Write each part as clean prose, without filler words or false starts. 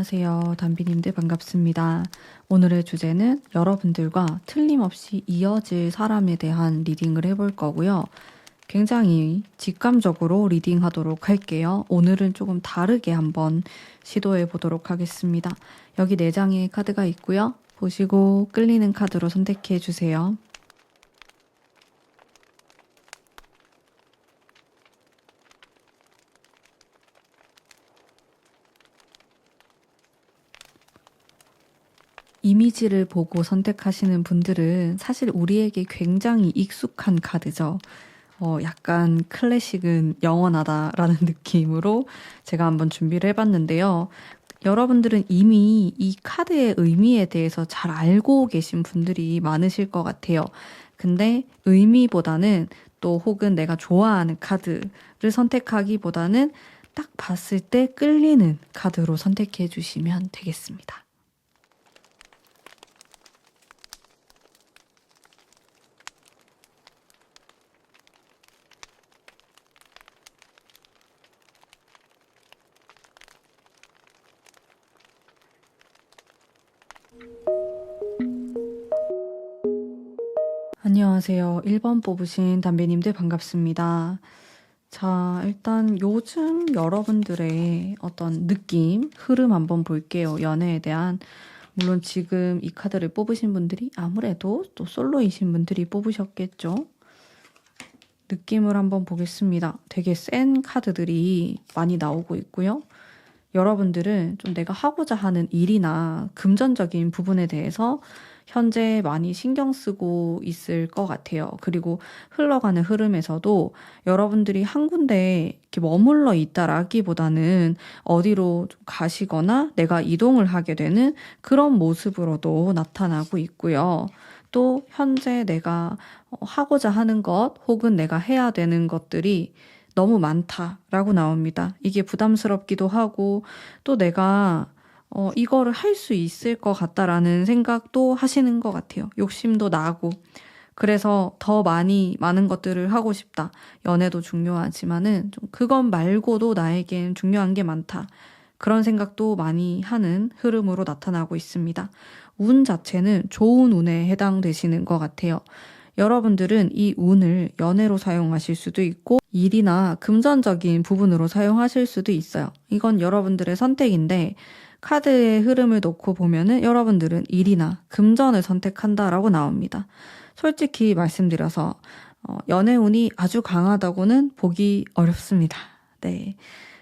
안녕하세요. 담비님들 반갑습니다. 오늘의 주제는 여러분들과 틀림없이 이어질 사람에 대한 리딩을 해볼 거고요. 굉장히 직감적으로 리딩하도록 할게요. 오늘은 조금 다르게 한번 시도해 보도록 하겠습니다. 여기 4장의 카드가 있고요. 보시고 끌리는 카드로 선택해 주세요. 이미지를 보고 선택하시는 분들은 사실 우리에게 굉장히 익숙한 카드죠. 약간 클래식은 영원하다라는 느낌으로 제가 한번 준비를 해봤는데요. 여러분들은 이미 이 카드의 의미에 대해서 잘 알고 계신 분들이 많으실 것 같아요. 근데 의미보다는 또 혹은 내가 좋아하는 카드를 선택하기보다는 딱 봤을 때 끌리는 카드로 선택해 주시면 되겠습니다. 안녕하세요. 1번 뽑으신 담배님들 반갑습니다. 자, 일단 요즘 여러분들의 어떤 느낌, 흐름 한번 볼게요. 연애에 대한. 물론 지금 이 카드를 뽑으신 분들이 아무래도 또 솔로이신 분들이 뽑으셨겠죠. 느낌을 한번 보겠습니다. 되게 센 카드들이 많이 나오고 있고요. 여러분들은 좀 내가 하고자 하는 일이나 금전적인 부분에 대해서 현재 많이 신경 쓰고 있을 것 같아요. 그리고 흘러가는 흐름에서도 여러분들이 한 군데에 이렇게 머물러 있다라기보다는 어디로 좀 가시거나 내가 이동을 하게 되는 그런 모습으로도 나타나고 있고요. 또 현재 내가 하고자 하는 것 혹은 내가 해야 되는 것들이 너무 많다라고 나옵니다. 이게 부담스럽기도 하고 또 내가 이거를 할 수 있을 것 같다라는 생각도 하시는 것 같아요. 욕심도 나고. 그래서 더 많은 것들을 하고 싶다. 연애도 중요하지만은 좀 그것 말고도 나에겐 중요한 게 많다. 그런 생각도 많이 하는 흐름으로 나타나고 있습니다. 운 자체는 좋은 운에 해당되시는 것 같아요. 여러분들은 이 운을 연애로 사용하실 수도 있고 일이나 금전적인 부분으로 사용하실 수도 있어요. 이건 여러분들의 선택인데 카드의 흐름을 놓고 보면은 여러분들은 일이나 금전을 선택한다라고 나옵니다. 솔직히 말씀드려서 연애운이 아주 강하다고는 보기 어렵습니다. 네.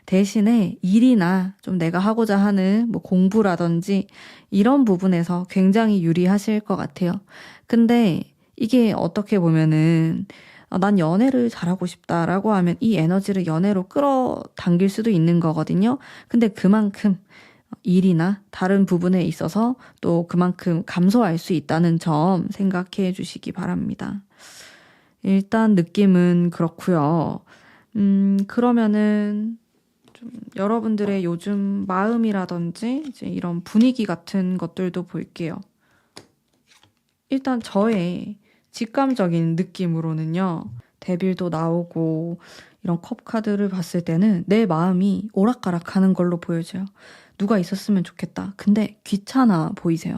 대신에 일이나 좀 내가 하고자 하는 뭐 공부라든지 이런 부분에서 굉장히 유리하실 것 같아요. 근데 이게 어떻게 보면은 난 연애를 잘하고 싶다라고 하면 이 에너지를 연애로 끌어당길 수도 있는 거거든요. 근데 그만큼 일이나 다른 부분에 있어서 또 그만큼 감소할 수 있다는 점 생각해 주시기 바랍니다. 일단 느낌은 그렇고요. 그러면은 좀 여러분들의 요즘 마음이라든지 이제 이런 분위기 같은 것들도 볼게요. 일단 저의 직감적인 느낌으로는요. 데빌도 나오고 이런 컵 카드를 봤을 때는 내 마음이 오락가락하는 걸로 보여져요. 누가 있었으면 좋겠다. 근데 귀찮아 보이세요.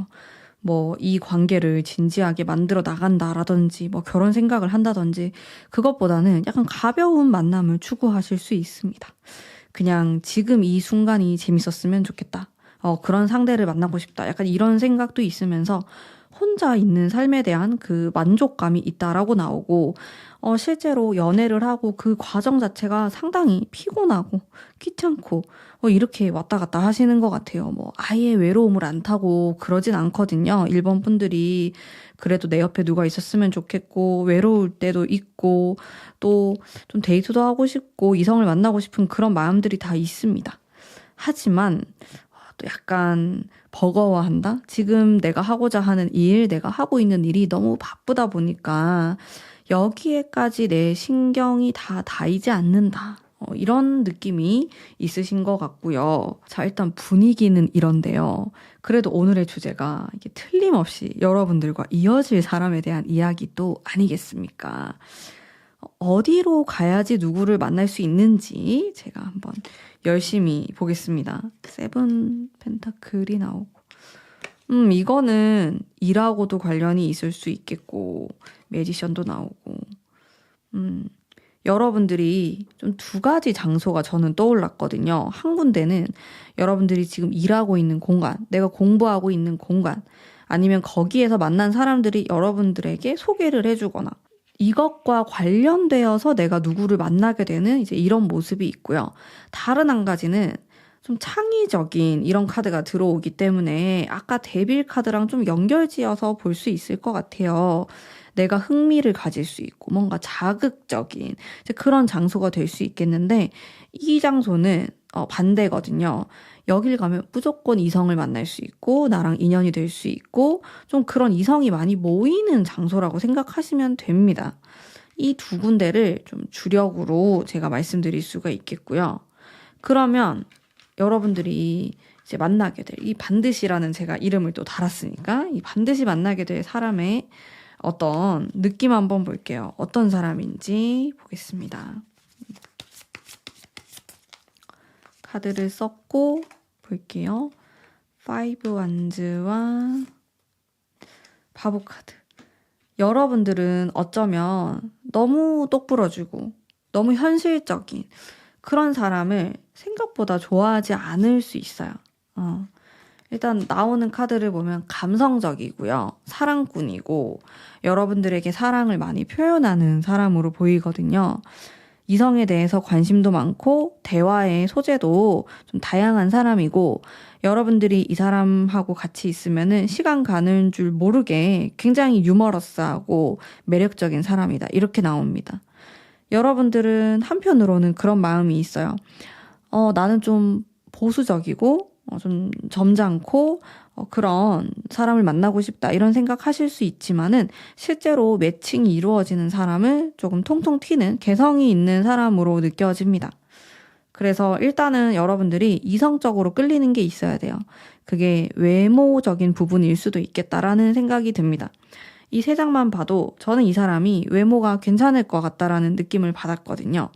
뭐 이 관계를 진지하게 만들어 나간다라든지 뭐 결혼 생각을 한다든지 그것보다는 약간 가벼운 만남을 추구하실 수 있습니다. 그냥 지금 이 순간이 재밌었으면 좋겠다. 그런 상대를 만나고 싶다. 약간 이런 생각도 있으면서 혼자 있는 삶에 대한 그 만족감이 있다라고 나오고, 실제로 연애를 하고 그 과정 자체가 상당히 피곤하고 귀찮고, 이렇게 왔다 갔다 하시는 것 같아요. 뭐, 아예 외로움을 안 타고 그러진 않거든요. 일본 분들이. 그래도 내 옆에 누가 있었으면 좋겠고, 외로울 때도 있고, 또 좀 데이트도 하고 싶고, 이성을 만나고 싶은 그런 마음들이 다 있습니다. 하지만, 또 약간 버거워한다? 지금 내가 하고자 하는 일, 내가 하고 있는 일이 너무 바쁘다 보니까 여기에까지 내 신경이 다 닿이지 않는다. 이런 느낌이 있으신 것 같고요. 자, 일단 분위기는 이런데요. 그래도 오늘의 주제가 이게 틀림없이 여러분들과 이어질 사람에 대한 이야기도 아니겠습니까? 어디로 가야지 누구를 만날 수 있는지 제가 한번 열심히 보겠습니다. 세븐 펜타클이 나오고. 이거는 일하고도 관련이 있을 수 있겠고, 매지션도 나오고. 여러분들이 좀 두 가지 장소가 저는 떠올랐거든요. 한 군데는 여러분들이 지금 일하고 있는 공간, 내가 공부하고 있는 공간, 아니면 거기에서 만난 사람들이 여러분들에게 소개를 해주거나, 이것과 관련되어서 내가 누구를 만나게 되는 이제 이런 모습이 있고요. 다른 한 가지는 좀 창의적인 이런 카드가 들어오기 때문에 아까 데빌 카드랑 좀 연결지어서 볼 수 있을 것 같아요. 내가 흥미를 가질 수 있고 뭔가 자극적인 이제 그런 장소가 될 수 있겠는데 이 장소는 반대거든요. 여길 가면 무조건 이성을 만날 수 있고 나랑 인연이 될 수 있고 좀 그런 이성이 많이 모이는 장소라고 생각하시면 됩니다. 이 두 군데를 좀 주력으로 제가 말씀드릴 수가 있겠고요. 그러면 여러분들이 이제 만나게 될 이 반드시라는 제가 이름을 또 달았으니까 이 반드시 만나게 될 사람의 어떤 느낌 한번 볼게요. 어떤 사람인지 보겠습니다. 카드를 썼고 볼게요. 5 완즈와 바보 카드. 여러분들은 어쩌면 너무 똑부러지고 너무 현실적인 그런 사람을 생각보다 좋아하지 않을 수 있어요. 일단 나오는 카드를 보면 감성적이고요. 사랑꾼이고 여러분들에게 사랑을 많이 표현하는 사람으로 보이거든요. 이성에 대해서 관심도 많고 대화의 소재도 좀 다양한 사람이고 여러분들이 이 사람하고 같이 있으면은 시간 가는 줄 모르게 굉장히 유머러스하고 매력적인 사람이다. 이렇게 나옵니다. 여러분들은 한편으로는 그런 마음이 있어요. 나는 좀 보수적이고 좀 점잖고 그런 사람을 만나고 싶다 이런 생각하실 수 있지만은 실제로 매칭이 이루어지는 사람을 조금 통통 튀는 개성이 있는 사람으로 느껴집니다. 그래서 일단은 여러분들이 이성적으로 끌리는 게 있어야 돼요. 그게 외모적인 부분일 수도 있겠다라는 생각이 듭니다. 이 세 장만 봐도 저는 이 사람이 외모가 괜찮을 것 같다라는 느낌을 받았거든요.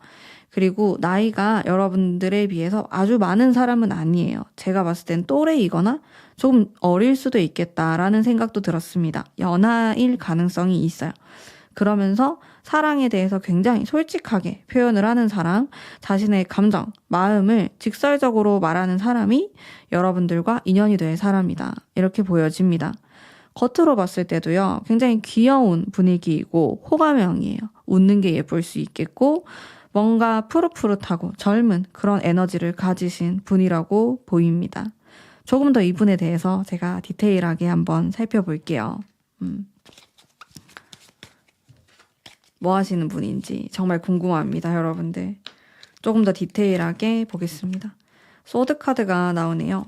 그리고 나이가 여러분들에 비해서 아주 많은 사람은 아니에요. 제가 봤을 땐 또래이거나 조금 어릴 수도 있겠다라는 생각도 들었습니다. 연하일 가능성이 있어요. 그러면서 사랑에 대해서 굉장히 솔직하게 표현을 하는 사람, 자신의 감정, 마음을 직설적으로 말하는 사람이 여러분들과 인연이 될 사람이다. 이렇게 보여집니다. 겉으로 봤을 때도요, 굉장히 귀여운 분위기이고 호감형이에요. 웃는 게 예쁠 수 있겠고 뭔가 푸릇푸릇하고 젊은 그런 에너지를 가지신 분이라고 보입니다. 조금 더 이분에 대해서 제가 디테일하게 한번 살펴볼게요. 뭐 하시는 분인지 정말 궁금합니다, 여러분들. 조금 더 디테일하게 보겠습니다. 소드 카드가 나오네요.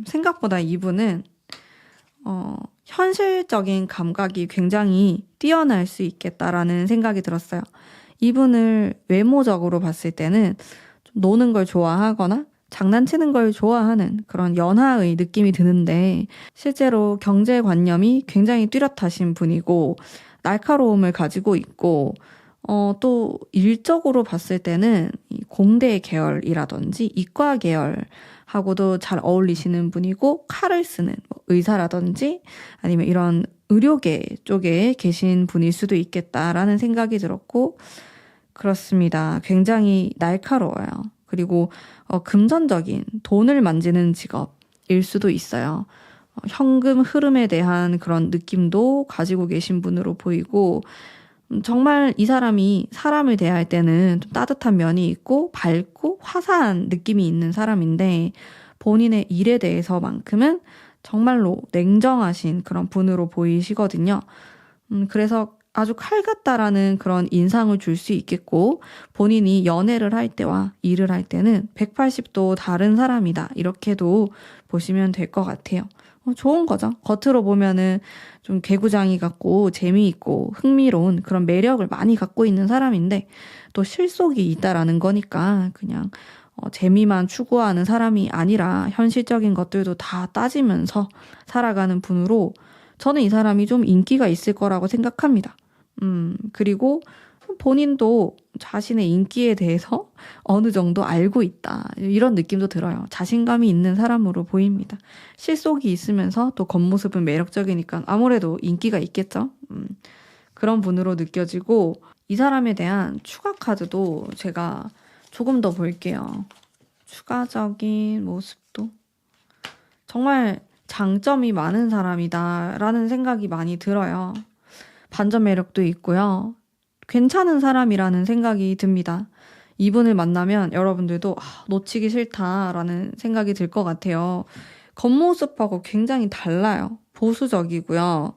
생각보다 이분은 현실적인 감각이 굉장히 뛰어날 수 있겠다라는 생각이 들었어요. 이분을 외모적으로 봤을 때는 좀 노는 걸 좋아하거나 장난치는 걸 좋아하는 그런 연하의 느낌이 드는데 실제로 경제관념이 굉장히 뚜렷하신 분이고 날카로움을 가지고 있고 또 일적으로 봤을 때는 이 공대 계열이라든지 이과 계열하고도 잘 어울리시는 분이고 칼을 쓰는 의사라든지 아니면 이런 의료계 쪽에 계신 분일 수도 있겠다라는 생각이 들었고 그렇습니다. 굉장히 날카로워요. 그리고 금전적인 돈을 만지는 직업일 수도 있어요. 현금 흐름에 대한 그런 느낌도 가지고 계신 분으로 보이고 정말 이 사람이 사람을 대할 때는 좀 따뜻한 면이 있고 밝고 화사한 느낌이 있는 사람인데 본인의 일에 대해서만큼은 정말로 냉정하신 그런 분으로 보이시거든요. 그래서 아주 칼 같다라는 그런 인상을 줄 수 있겠고 본인이 연애를 할 때와 일을 할 때는 180도 다른 사람이다. 이렇게도 보시면 될 것 같아요. 좋은 거죠. 겉으로 보면은 좀 개구장이 같고 재미있고 흥미로운 그런 매력을 많이 갖고 있는 사람인데 또 실속이 있다라는 거니까 그냥 재미만 추구하는 사람이 아니라 현실적인 것들도 다 따지면서 살아가는 분으로 저는 이 사람이 좀 인기가 있을 거라고 생각합니다. 그리고 본인도 자신의 인기에 대해서 어느 정도 알고 있다. 이런 느낌도 들어요. 자신감이 있는 사람으로 보입니다. 실속이 있으면서 또 겉모습은 매력적이니까 아무래도 인기가 있겠죠. 그런 분으로 느껴지고 이 사람에 대한 추가 카드도 제가 조금 더 볼게요. 추가적인 모습도 정말 장점이 많은 사람이다라는 생각이 많이 들어요. 반전 매력도 있고요. 괜찮은 사람이라는 생각이 듭니다. 이분을 만나면 여러분들도 놓치기 싫다라는 생각이 들 것 같아요. 겉모습하고 굉장히 달라요. 보수적이고요.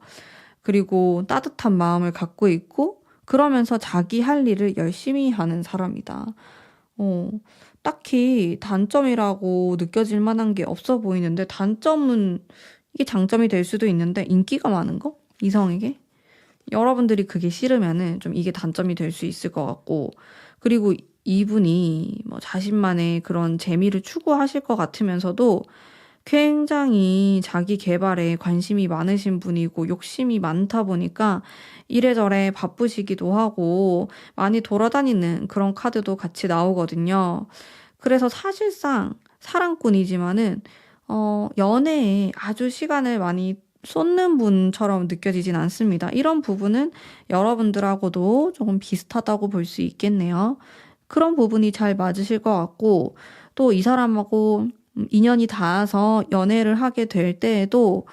그리고 따뜻한 마음을 갖고 있고 그러면서 자기 할 일을 열심히 하는 사람이다. 딱히 단점이라고 느껴질 만한 게 없어 보이는데 단점은 이게 장점이 될 수도 있는데 인기가 많은 거? 이성에게? 여러분들이 그게 싫으면은 좀 이게 단점이 될 수 있을 것 같고 그리고 이분이 뭐 자신만의 그런 재미를 추구하실 것 같으면서도 굉장히 자기 개발에 관심이 많으신 분이고 욕심이 많다 보니까 이래저래 바쁘시기도 하고 많이 돌아다니는 그런 카드도 같이 나오거든요. 그래서 사실상 사랑꾼이지만은 연애에 아주 시간을 많이 쏟는 분처럼 느껴지진 않습니다. 이런 부분은 여러분들하고도 조금 비슷하다고 볼 수 있겠네요. 그런 부분이 잘 맞으실 것 같고 또 이 사람하고 인연이 닿아서 연애를 하게 될 때에도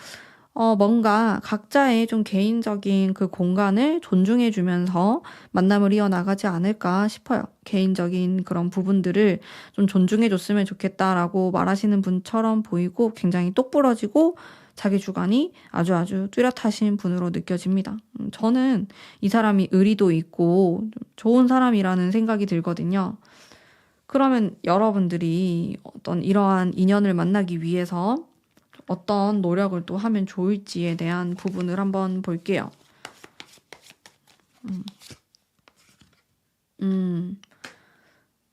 뭔가 각자의 좀 개인적인 그 공간을 존중해주면서 만남을 이어나가지 않을까 싶어요. 개인적인 그런 부분들을 좀 존중해줬으면 좋겠다라고 말하시는 분처럼 보이고 굉장히 똑부러지고 자기 주관이 아주 뚜렷하신 분으로 느껴집니다. 저는 이 사람이 의리도 있고 좀 좋은 사람이라는 생각이 들거든요. 그러면 여러분들이 어떤 이러한 인연을 만나기 위해서 어떤 노력을 또 하면 좋을지에 대한 부분을 한번 볼게요.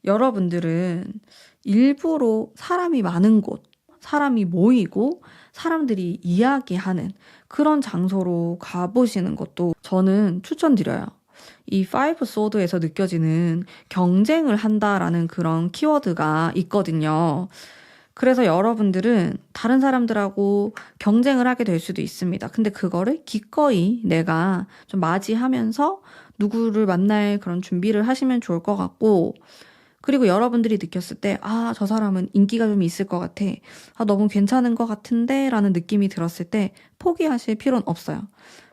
여러분들은 일부러 사람이 많은 곳, 사람이 모이고 사람들이 이야기하는 그런 장소로 가보시는 것도 저는 추천드려요. 이 파이브 소드에서 느껴지는 경쟁을 한다라는 그런 키워드가 있거든요. 그래서 여러분들은 다른 사람들하고 경쟁을 하게 될 수도 있습니다. 근데 그거를 기꺼이 내가 좀 맞이하면서 누구를 만날 그런 준비를 하시면 좋을 것 같고, 그리고 여러분들이 느꼈을 때, 저 사람은 인기가 좀 있을 것 같아. 너무 괜찮은 것 같은데? 라는 느낌이 들었을 때 포기하실 필요는 없어요.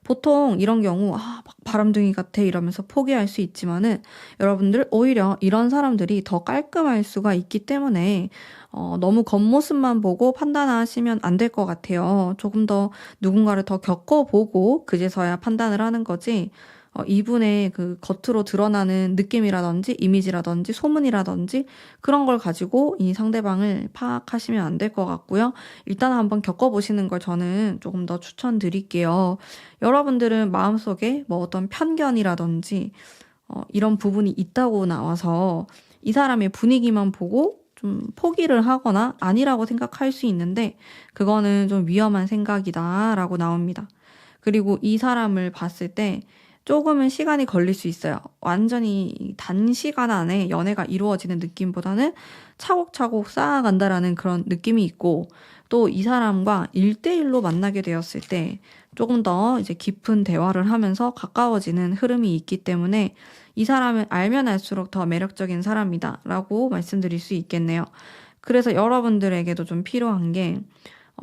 보통 이런 경우, 막 바람둥이 같아 이러면서 포기할 수 있지만은 여러분들 오히려 이런 사람들이 더 깔끔할 수가 있기 때문에 너무 겉모습만 보고 판단하시면 안 될 것 같아요. 조금 더 누군가를 더 겪어보고 그제서야 판단을 하는 거지. 이분의 그 겉으로 드러나는 느낌이라든지 이미지라든지 소문이라든지 그런 걸 가지고 이 상대방을 파악하시면 안 될 것 같고요. 일단 한번 겪어보시는 걸 저는 조금 더 추천드릴게요. 여러분들은 마음속에 뭐 어떤 편견이라든지 이런 부분이 있다고 나와서 이 사람의 분위기만 보고 좀 포기를 하거나 아니라고 생각할 수 있는데 그거는 좀 위험한 생각이다라고 나옵니다. 그리고 이 사람을 봤을 때 조금은 시간이 걸릴 수 있어요. 완전히 단시간 안에 연애가 이루어지는 느낌보다는 차곡차곡 쌓아간다라는 그런 느낌이 있고 또 이 사람과 1대1로 만나게 되었을 때 조금 더 이제 깊은 대화를 하면서 가까워지는 흐름이 있기 때문에 이 사람을 알면 알수록 더 매력적인 사람이다 라고 말씀드릴 수 있겠네요. 그래서 여러분들에게도 좀 필요한 게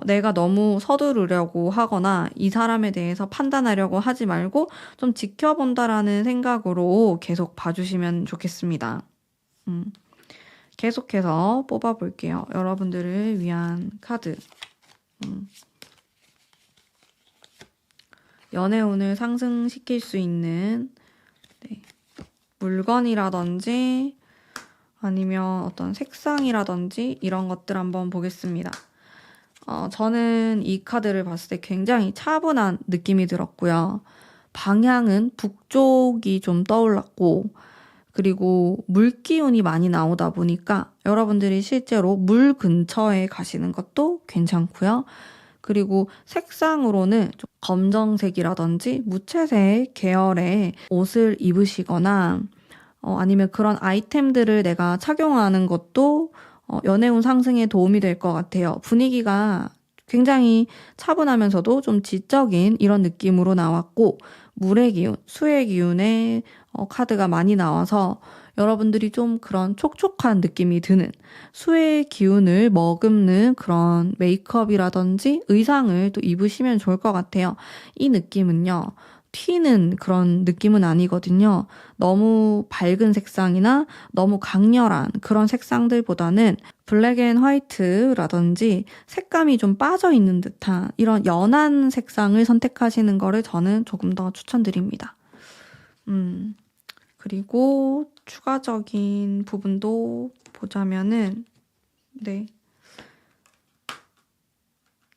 내가 너무 서두르려고 하거나 이 사람에 대해서 판단하려고 하지 말고 좀 지켜본다라는 생각으로 계속 봐주시면 좋겠습니다. 계속해서 뽑아볼게요. 여러분들을 위한 카드. 연애운을 상승시킬 수 있는 물건이라든지 아니면 어떤 색상이라든지 이런 것들 한번 보겠습니다. 저는 이 카드를 봤을 때 굉장히 차분한 느낌이 들었고요. 방향은 북쪽이 좀 떠올랐고, 그리고 물기운이 많이 나오다 보니까 여러분들이 실제로 물 근처에 가시는 것도 괜찮고요. 그리고 색상으로는 좀 검정색이라든지 무채색 계열의 옷을 입으시거나 아니면 그런 아이템들을 내가 착용하는 것도 연애운 상승에 도움이 될 것 같아요. 분위기가 굉장히 차분하면서도 좀 지적인 이런 느낌으로 나왔고, 물의 기운, 수의 기운의 카드가 많이 나와서 여러분들이 좀 그런 촉촉한 느낌이 드는 수의 기운을 머금는 그런 메이크업이라든지 의상을 또 입으시면 좋을 것 같아요. 이 느낌은요, 튀는 그런 느낌은 아니거든요. 너무 밝은 색상이나 너무 강렬한 그런 색상들보다는 블랙 앤 화이트라든지 색감이 좀 빠져 있는 듯한 이런 연한 색상을 선택하시는 거를 저는 조금 더 추천드립니다. 그리고 추가적인 부분도 보자면은, 네.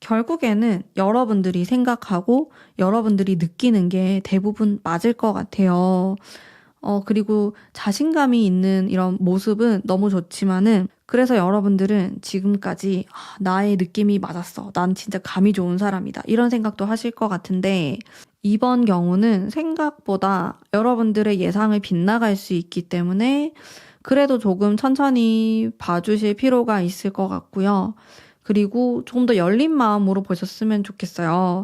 결국에는 여러분들이 생각하고 여러분들이 느끼는 게 대부분 맞을 것 같아요. 그리고 자신감이 있는 이런 모습은 너무 좋지만은, 그래서 여러분들은 지금까지 나의 느낌이 맞았어. 난 진짜 감이 좋은 사람이다. 이런 생각도 하실 것 같은데, 이번 경우는 생각보다 여러분들의 예상을 빗나갈 수 있기 때문에 그래도 조금 천천히 봐주실 필요가 있을 것 같고요. 그리고 조금 더 열린 마음으로 보셨으면 좋겠어요.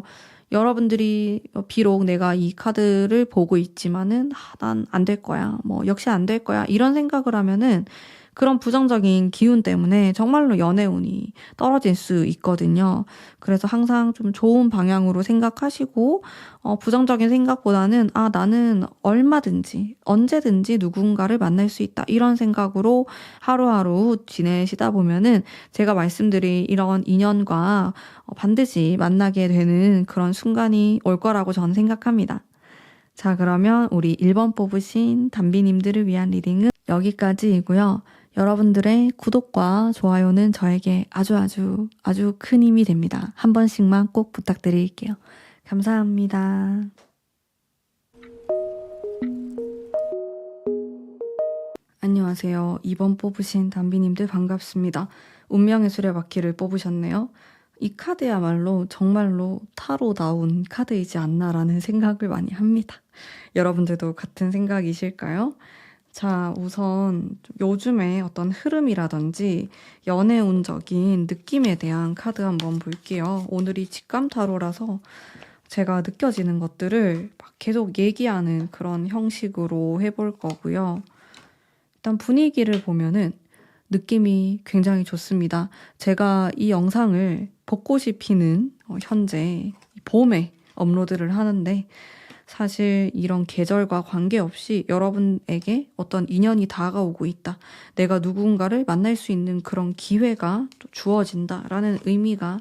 여러분들이 비록 내가 이 카드를 보고 있지만은 난 안 될 거야. 뭐 역시 안 될 거야. 이런 생각을 하면은 그런 부정적인 기운 때문에 정말로 연애운이 떨어질 수 있거든요. 그래서 항상 좀 좋은 방향으로 생각하시고 부정적인 생각보다는 나는 얼마든지 언제든지 누군가를 만날 수 있다. 이런 생각으로 하루하루 지내시다 보면은 제가 말씀드린 이런 인연과 반드시 만나게 되는 그런 순간이 올 거라고 저는 생각합니다. 자, 그러면 우리 1번 뽑으신 담비님들을 위한 리딩은 여기까지이고요. 여러분들의 구독과 좋아요는 저에게 아주 큰 힘이 됩니다. 한 번씩만 꼭 부탁드릴게요. 감사합니다. 안녕하세요. 2번 뽑으신 담비님들 반갑습니다. 운명의 수레바퀴를 뽑으셨네요. 이 카드야말로 정말로 타로 나온 카드이지 않나라는 생각을 많이 합니다. 여러분들도 같은 생각이실까요? 자, 우선 요즘에 어떤 흐름이라든지 연애운적인 느낌에 대한 카드 한번 볼게요. 오늘이 직감 타로라서 제가 느껴지는 것들을 막 계속 얘기하는 그런 형식으로 해볼 거고요. 일단 분위기를 보면은 느낌이 굉장히 좋습니다. 제가 이 영상을 벚꽃이 피는 현재 봄에 업로드를 하는데, 사실 이런 계절과 관계없이 여러분에게 어떤 인연이 다가오고 있다. 내가 누군가를 만날 수 있는 그런 기회가 또 주어진다라는 의미가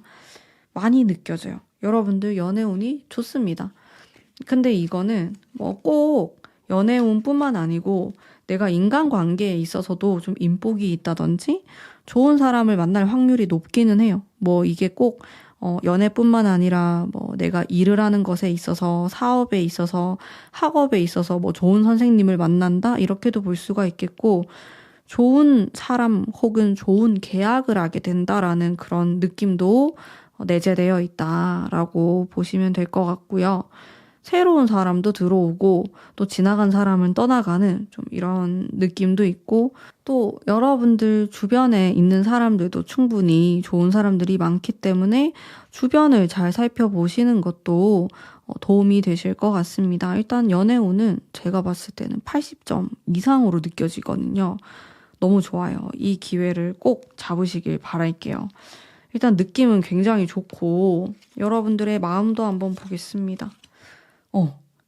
많이 느껴져요. 여러분들 연애운이 좋습니다. 근데 이거는 뭐 꼭 연애운뿐만 아니고 내가 인간관계에 있어서도 좀 인복이 있다든지 좋은 사람을 만날 확률이 높기는 해요. 뭐 이게 꼭 연애뿐만 아니라 뭐 내가 일을 하는 것에 있어서, 사업에 있어서, 학업에 있어서 뭐 좋은 선생님을 만난다 이렇게도 볼 수가 있겠고, 좋은 사람 혹은 좋은 계약을 하게 된다라는 그런 느낌도 내재되어 있다라고 보시면 될 것 같고요. 새로운 사람도 들어오고 또 지나간 사람은 떠나가는 좀 이런 느낌도 있고, 또 여러분들 주변에 있는 사람들도 충분히 좋은 사람들이 많기 때문에 주변을 잘 살펴보시는 것도 도움이 되실 것 같습니다. 일단 연애운은 제가 봤을 때는 80점 이상으로 느껴지거든요. 너무 좋아요. 이 기회를 꼭 잡으시길 바랄게요. 일단 느낌은 굉장히 좋고 여러분들의 마음도 한번 보겠습니다.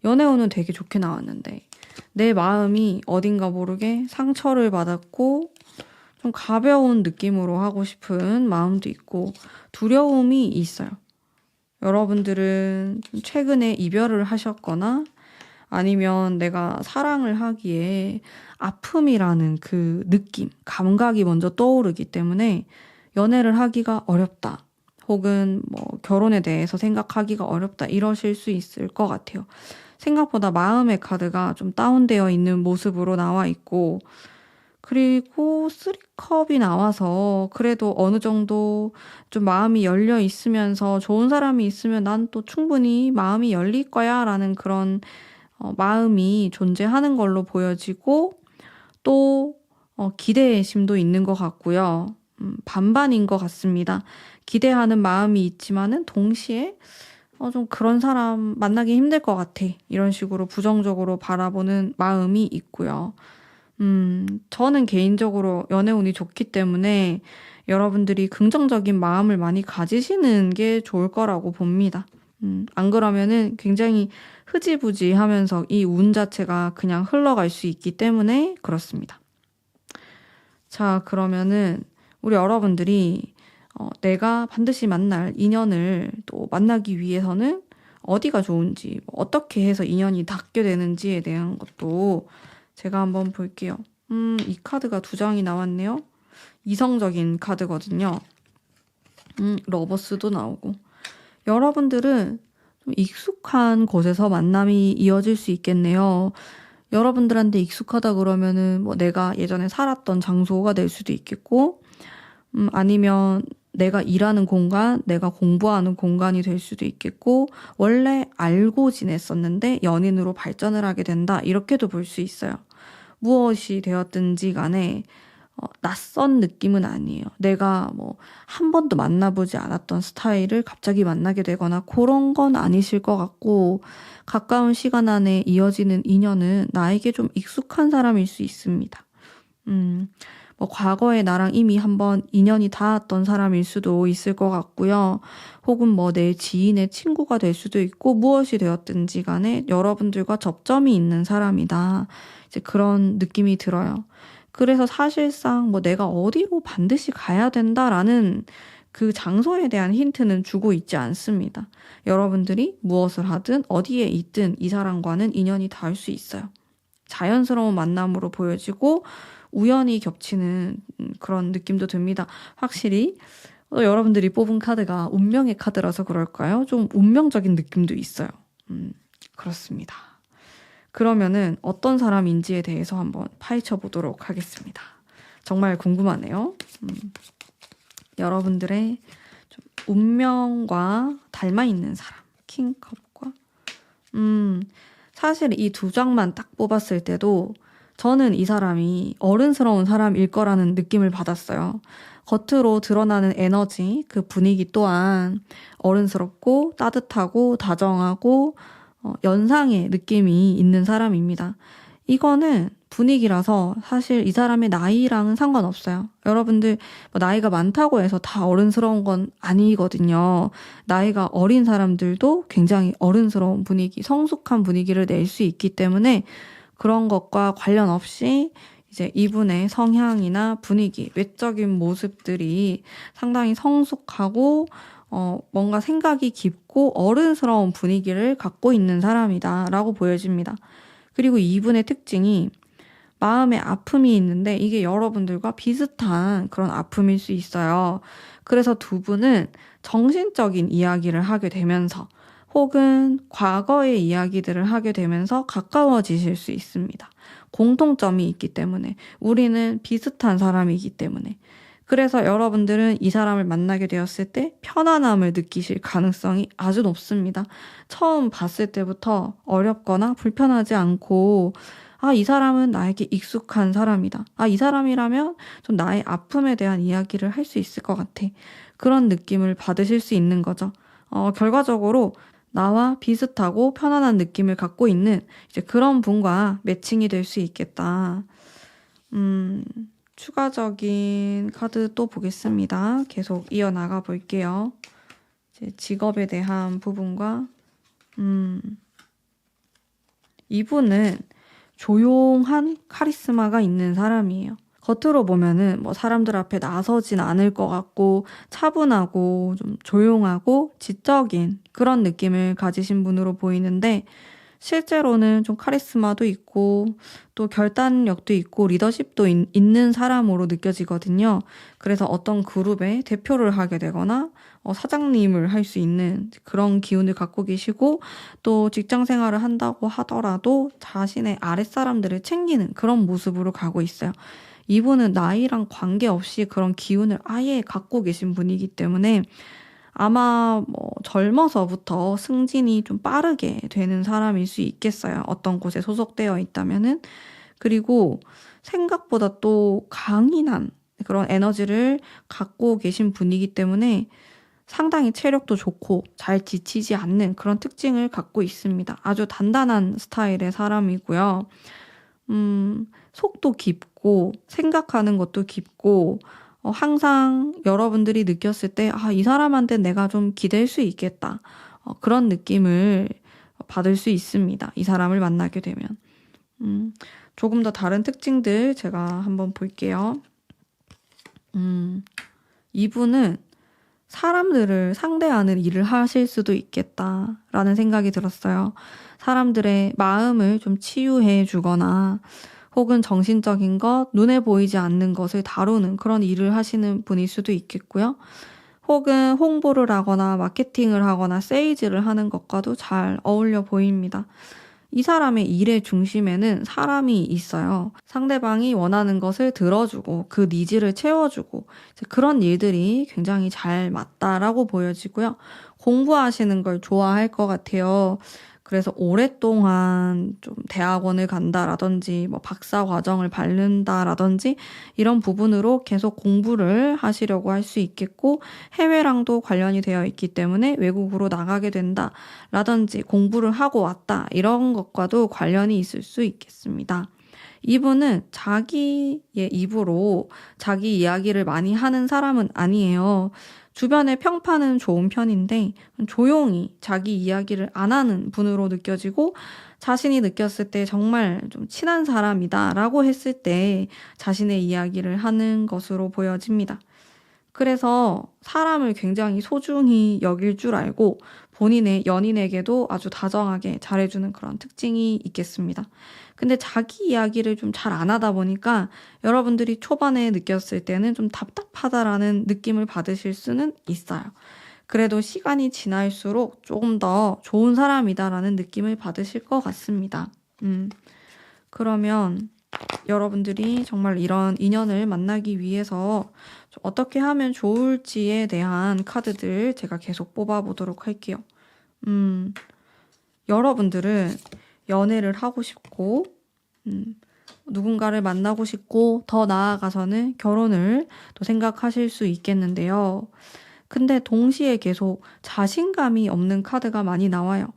연애운은 되게 좋게 나왔는데 내 마음이 어딘가 모르게 상처를 받았고 좀 가벼운 느낌으로 하고 싶은 마음도 있고 두려움이 있어요. 여러분들은 최근에 이별을 하셨거나 아니면 내가 사랑을 하기에 아픔이라는 그 느낌, 감각이 먼저 떠오르기 때문에 연애를 하기가 어렵다. 혹은 뭐 결혼에 대해서 생각하기가 어렵다. 이러실 수 있을 것 같아요. 생각보다 마음의 카드가 좀 다운되어 있는 모습으로 나와 있고, 그리고 3컵이 나와서 그래도 어느 정도 좀 마음이 열려 있으면서 좋은 사람이 있으면 난 또 충분히 마음이 열릴 거야 라는 그런 마음이 존재하는 걸로 보여지고 또 기대심도 있는 것 같고요. 반반인 것 같습니다. 기대하는 마음이 있지만은 동시에 좀 그런 사람 만나기 힘들 것 같아. 이런 식으로 부정적으로 바라보는 마음이 있고요. 저는 개인적으로 연애운이 좋기 때문에 여러분들이 긍정적인 마음을 많이 가지시는 게 좋을 거라고 봅니다. 안 그러면은 굉장히 흐지부지 하면서 이 운 자체가 그냥 흘러갈 수 있기 때문에 그렇습니다. 자, 그러면은 우리 여러분들이 내가 반드시 만날 인연을 또 만나기 위해서는 어디가 좋은지, 어떻게 해서 인연이 닿게 되는지에 대한 것도 제가 한번 볼게요. 이 카드가 2장이 나왔네요. 이성적인 카드거든요. 러버스도 나오고. 여러분들은 좀 익숙한 곳에서 만남이 이어질 수 있겠네요. 여러분들한테 익숙하다 그러면은 뭐 내가 예전에 살았던 장소가 될 수도 있겠고, 아니면 내가 일하는 공간, 내가 공부하는 공간이 될 수도 있겠고, 원래 알고 지냈었는데 연인으로 발전을 하게 된다. 이렇게도 볼 수 있어요. 무엇이 되었든지 간에 낯선 느낌은 아니에요. 내가 뭐 한 번도 만나보지 않았던 스타일을 갑자기 만나게 되거나 그런 건 아니실 것 같고, 가까운 시간 안에 이어지는 인연은 나에게 좀 익숙한 사람일 수 있습니다. 뭐 과거에 나랑 이미 한번 인연이 닿았던 사람일 수도 있을 것 같고요. 혹은 뭐 내 지인의 친구가 될 수도 있고, 무엇이 되었든지 간에 여러분들과 접점이 있는 사람이다. 이제 그런 느낌이 들어요. 그래서 사실상 뭐 내가 어디로 반드시 가야 된다라는 그 장소에 대한 힌트는 주고 있지 않습니다. 여러분들이 무엇을 하든 어디에 있든 이 사람과는 인연이 닿을 수 있어요. 자연스러운 만남으로 보여지고 우연히 겹치는 그런 느낌도 듭니다. 확실히 여러분들이 뽑은 카드가 운명의 카드라서 그럴까요? 좀 운명적인 느낌도 있어요. 그렇습니다. 그러면은 어떤 사람인지에 대해서 한번 파헤쳐 보도록 하겠습니다. 정말 궁금하네요. 여러분들의 좀 운명과 닮아 있는 사람. 킹컵과 사실 이 2장만 딱 뽑았을 때도 저는 이 사람이 어른스러운 사람일 거라는 느낌을 받았어요. 겉으로 드러나는 에너지, 그 분위기 또한 어른스럽고 따뜻하고 다정하고 연상의 느낌이 있는 사람입니다. 이거는 분위기라서 사실 이 사람의 나이랑은 상관없어요. 여러분들 뭐 나이가 많다고 해서 다 어른스러운 건 아니거든요. 나이가 어린 사람들도 굉장히 어른스러운 분위기, 성숙한 분위기를 낼 수 있기 때문에 그런 것과 관련 없이 이제 이분의 성향이나 분위기, 외적인 모습들이 상당히 성숙하고 뭔가 생각이 깊고 어른스러운 분위기를 갖고 있는 사람이다라고 보여집니다. 그리고 이분의 특징이 마음에 아픔이 있는데 이게 여러분들과 비슷한 그런 아픔일 수 있어요. 그래서 2분은 정신적인 이야기를 하게 되면서 혹은 과거의 이야기들을 하게 되면서 가까워지실 수 있습니다. 공통점이 있기 때문에 우리는 비슷한 사람이기 때문에 그래서 여러분들은 이 사람을 만나게 되었을 때 편안함을 느끼실 가능성이 아주 높습니다. 처음 봤을 때부터 어렵거나 불편하지 않고 이 사람은 나에게 익숙한 사람이다. 이 사람이라면 좀 나의 아픔에 대한 이야기를 할 수 있을 것 같아. 그런 느낌을 받으실 수 있는 거죠. 결과적으로 나와 비슷하고 편안한 느낌을 갖고 있는 이제 그런 분과 매칭이 될 수 있겠다. 추가적인 카드 또 보겠습니다. 계속 이어나가 볼게요. 이제 직업에 대한 부분과 이분은 조용한 카리스마가 있는 사람이에요. 겉으로 보면은 뭐 사람들 앞에 나서진 않을 것 같고 차분하고 좀 조용하고 지적인 그런 느낌을 가지신 분으로 보이는데 실제로는 좀 카리스마도 있고 또 결단력도 있고 리더십도 있는 사람으로 느껴지거든요. 그래서 어떤 그룹의 대표를 하게 되거나 사장님을 할 수 있는 그런 기운을 갖고 계시고 또 직장 생활을 한다고 하더라도 자신의 아랫사람들을 챙기는 그런 모습으로 가고 있어요. 이분은 나이랑 관계없이 그런 기운을 아예 갖고 계신 분이기 때문에 아마 뭐 젊어서부터 승진이 좀 빠르게 되는 사람일 수 있겠어요. 어떤 곳에 소속되어 있다면은. 그리고 생각보다 또 강인한 그런 에너지를 갖고 계신 분이기 때문에 상당히 체력도 좋고 잘 지치지 않는 그런 특징을 갖고 있습니다. 아주 단단한 스타일의 사람이고요. 속도 깊고 생각하는 것도 깊고 항상 여러분들이 느꼈을 때 이 사람한테 내가 좀 기댈 수 있겠다. 그런 느낌을 받을 수 있습니다. 이 사람을 만나게 되면. 조금 더 다른 특징들 제가 한번 볼게요. 이분은 사람들을 상대하는 일을 하실 수도 있겠다라는 생각이 들었어요. 사람들의 마음을 좀 치유해 주거나 혹은 정신적인 것, 눈에 보이지 않는 것을 다루는 그런 일을 하시는 분일 수도 있겠고요. 혹은 홍보를 하거나 마케팅을 하거나 세일즈를 하는 것과도 잘 어울려 보입니다. 이 사람의 일의 중심에는 사람이 있어요. 상대방이 원하는 것을 들어주고 그 니즈를 채워주고 그런 일들이 굉장히 잘 맞다라고 보여지고요. 공부하시는 걸 좋아할 것 같아요. 그래서 오랫동안 좀 대학원을 간다라든지 뭐 박사 과정을 밟는다라든지 이런 부분으로 계속 공부를 하시려고 할 수 있겠고 해외랑도 관련이 되어 있기 때문에 외국으로 나가게 된다라든지 공부를 하고 왔다 이런 것과도 관련이 있을 수 있겠습니다. 이분은 자기의 입으로 자기 이야기를 많이 하는 사람은 아니에요. 주변의 평판은 좋은 편인데 조용히 자기 이야기를 안 하는 분으로 느껴지고 자신이 느꼈을 때 정말 좀 친한 사람이다라고 했을 때 자신의 이야기를 하는 것으로 보여집니다. 그래서 사람을 굉장히 소중히 여길 줄 알고 본인의 연인에게도 아주 다정하게 잘해주는 그런 특징이 있겠습니다. 근데 자기 이야기를 좀 잘 안 하다 보니까 여러분들이 초반에 느꼈을 때는 좀 답답하다라는 느낌을 받으실 수는 있어요. 그래도 시간이 지날수록 조금 더 좋은 사람이다라는 느낌을 받으실 것 같습니다. 그러면 여러분들이 정말 이런 인연을 만나기 위해서 어떻게 하면 좋을지에 대한 카드들 제가 계속 뽑아보도록 할게요. 여러분들은 연애를 하고 싶고, 누군가를 만나고 싶고, 더 나아가서는 결혼을 또 생각하실 수 있겠는데요. 근데 동시에 계속 자신감이 없는 카드가 많이 나와요.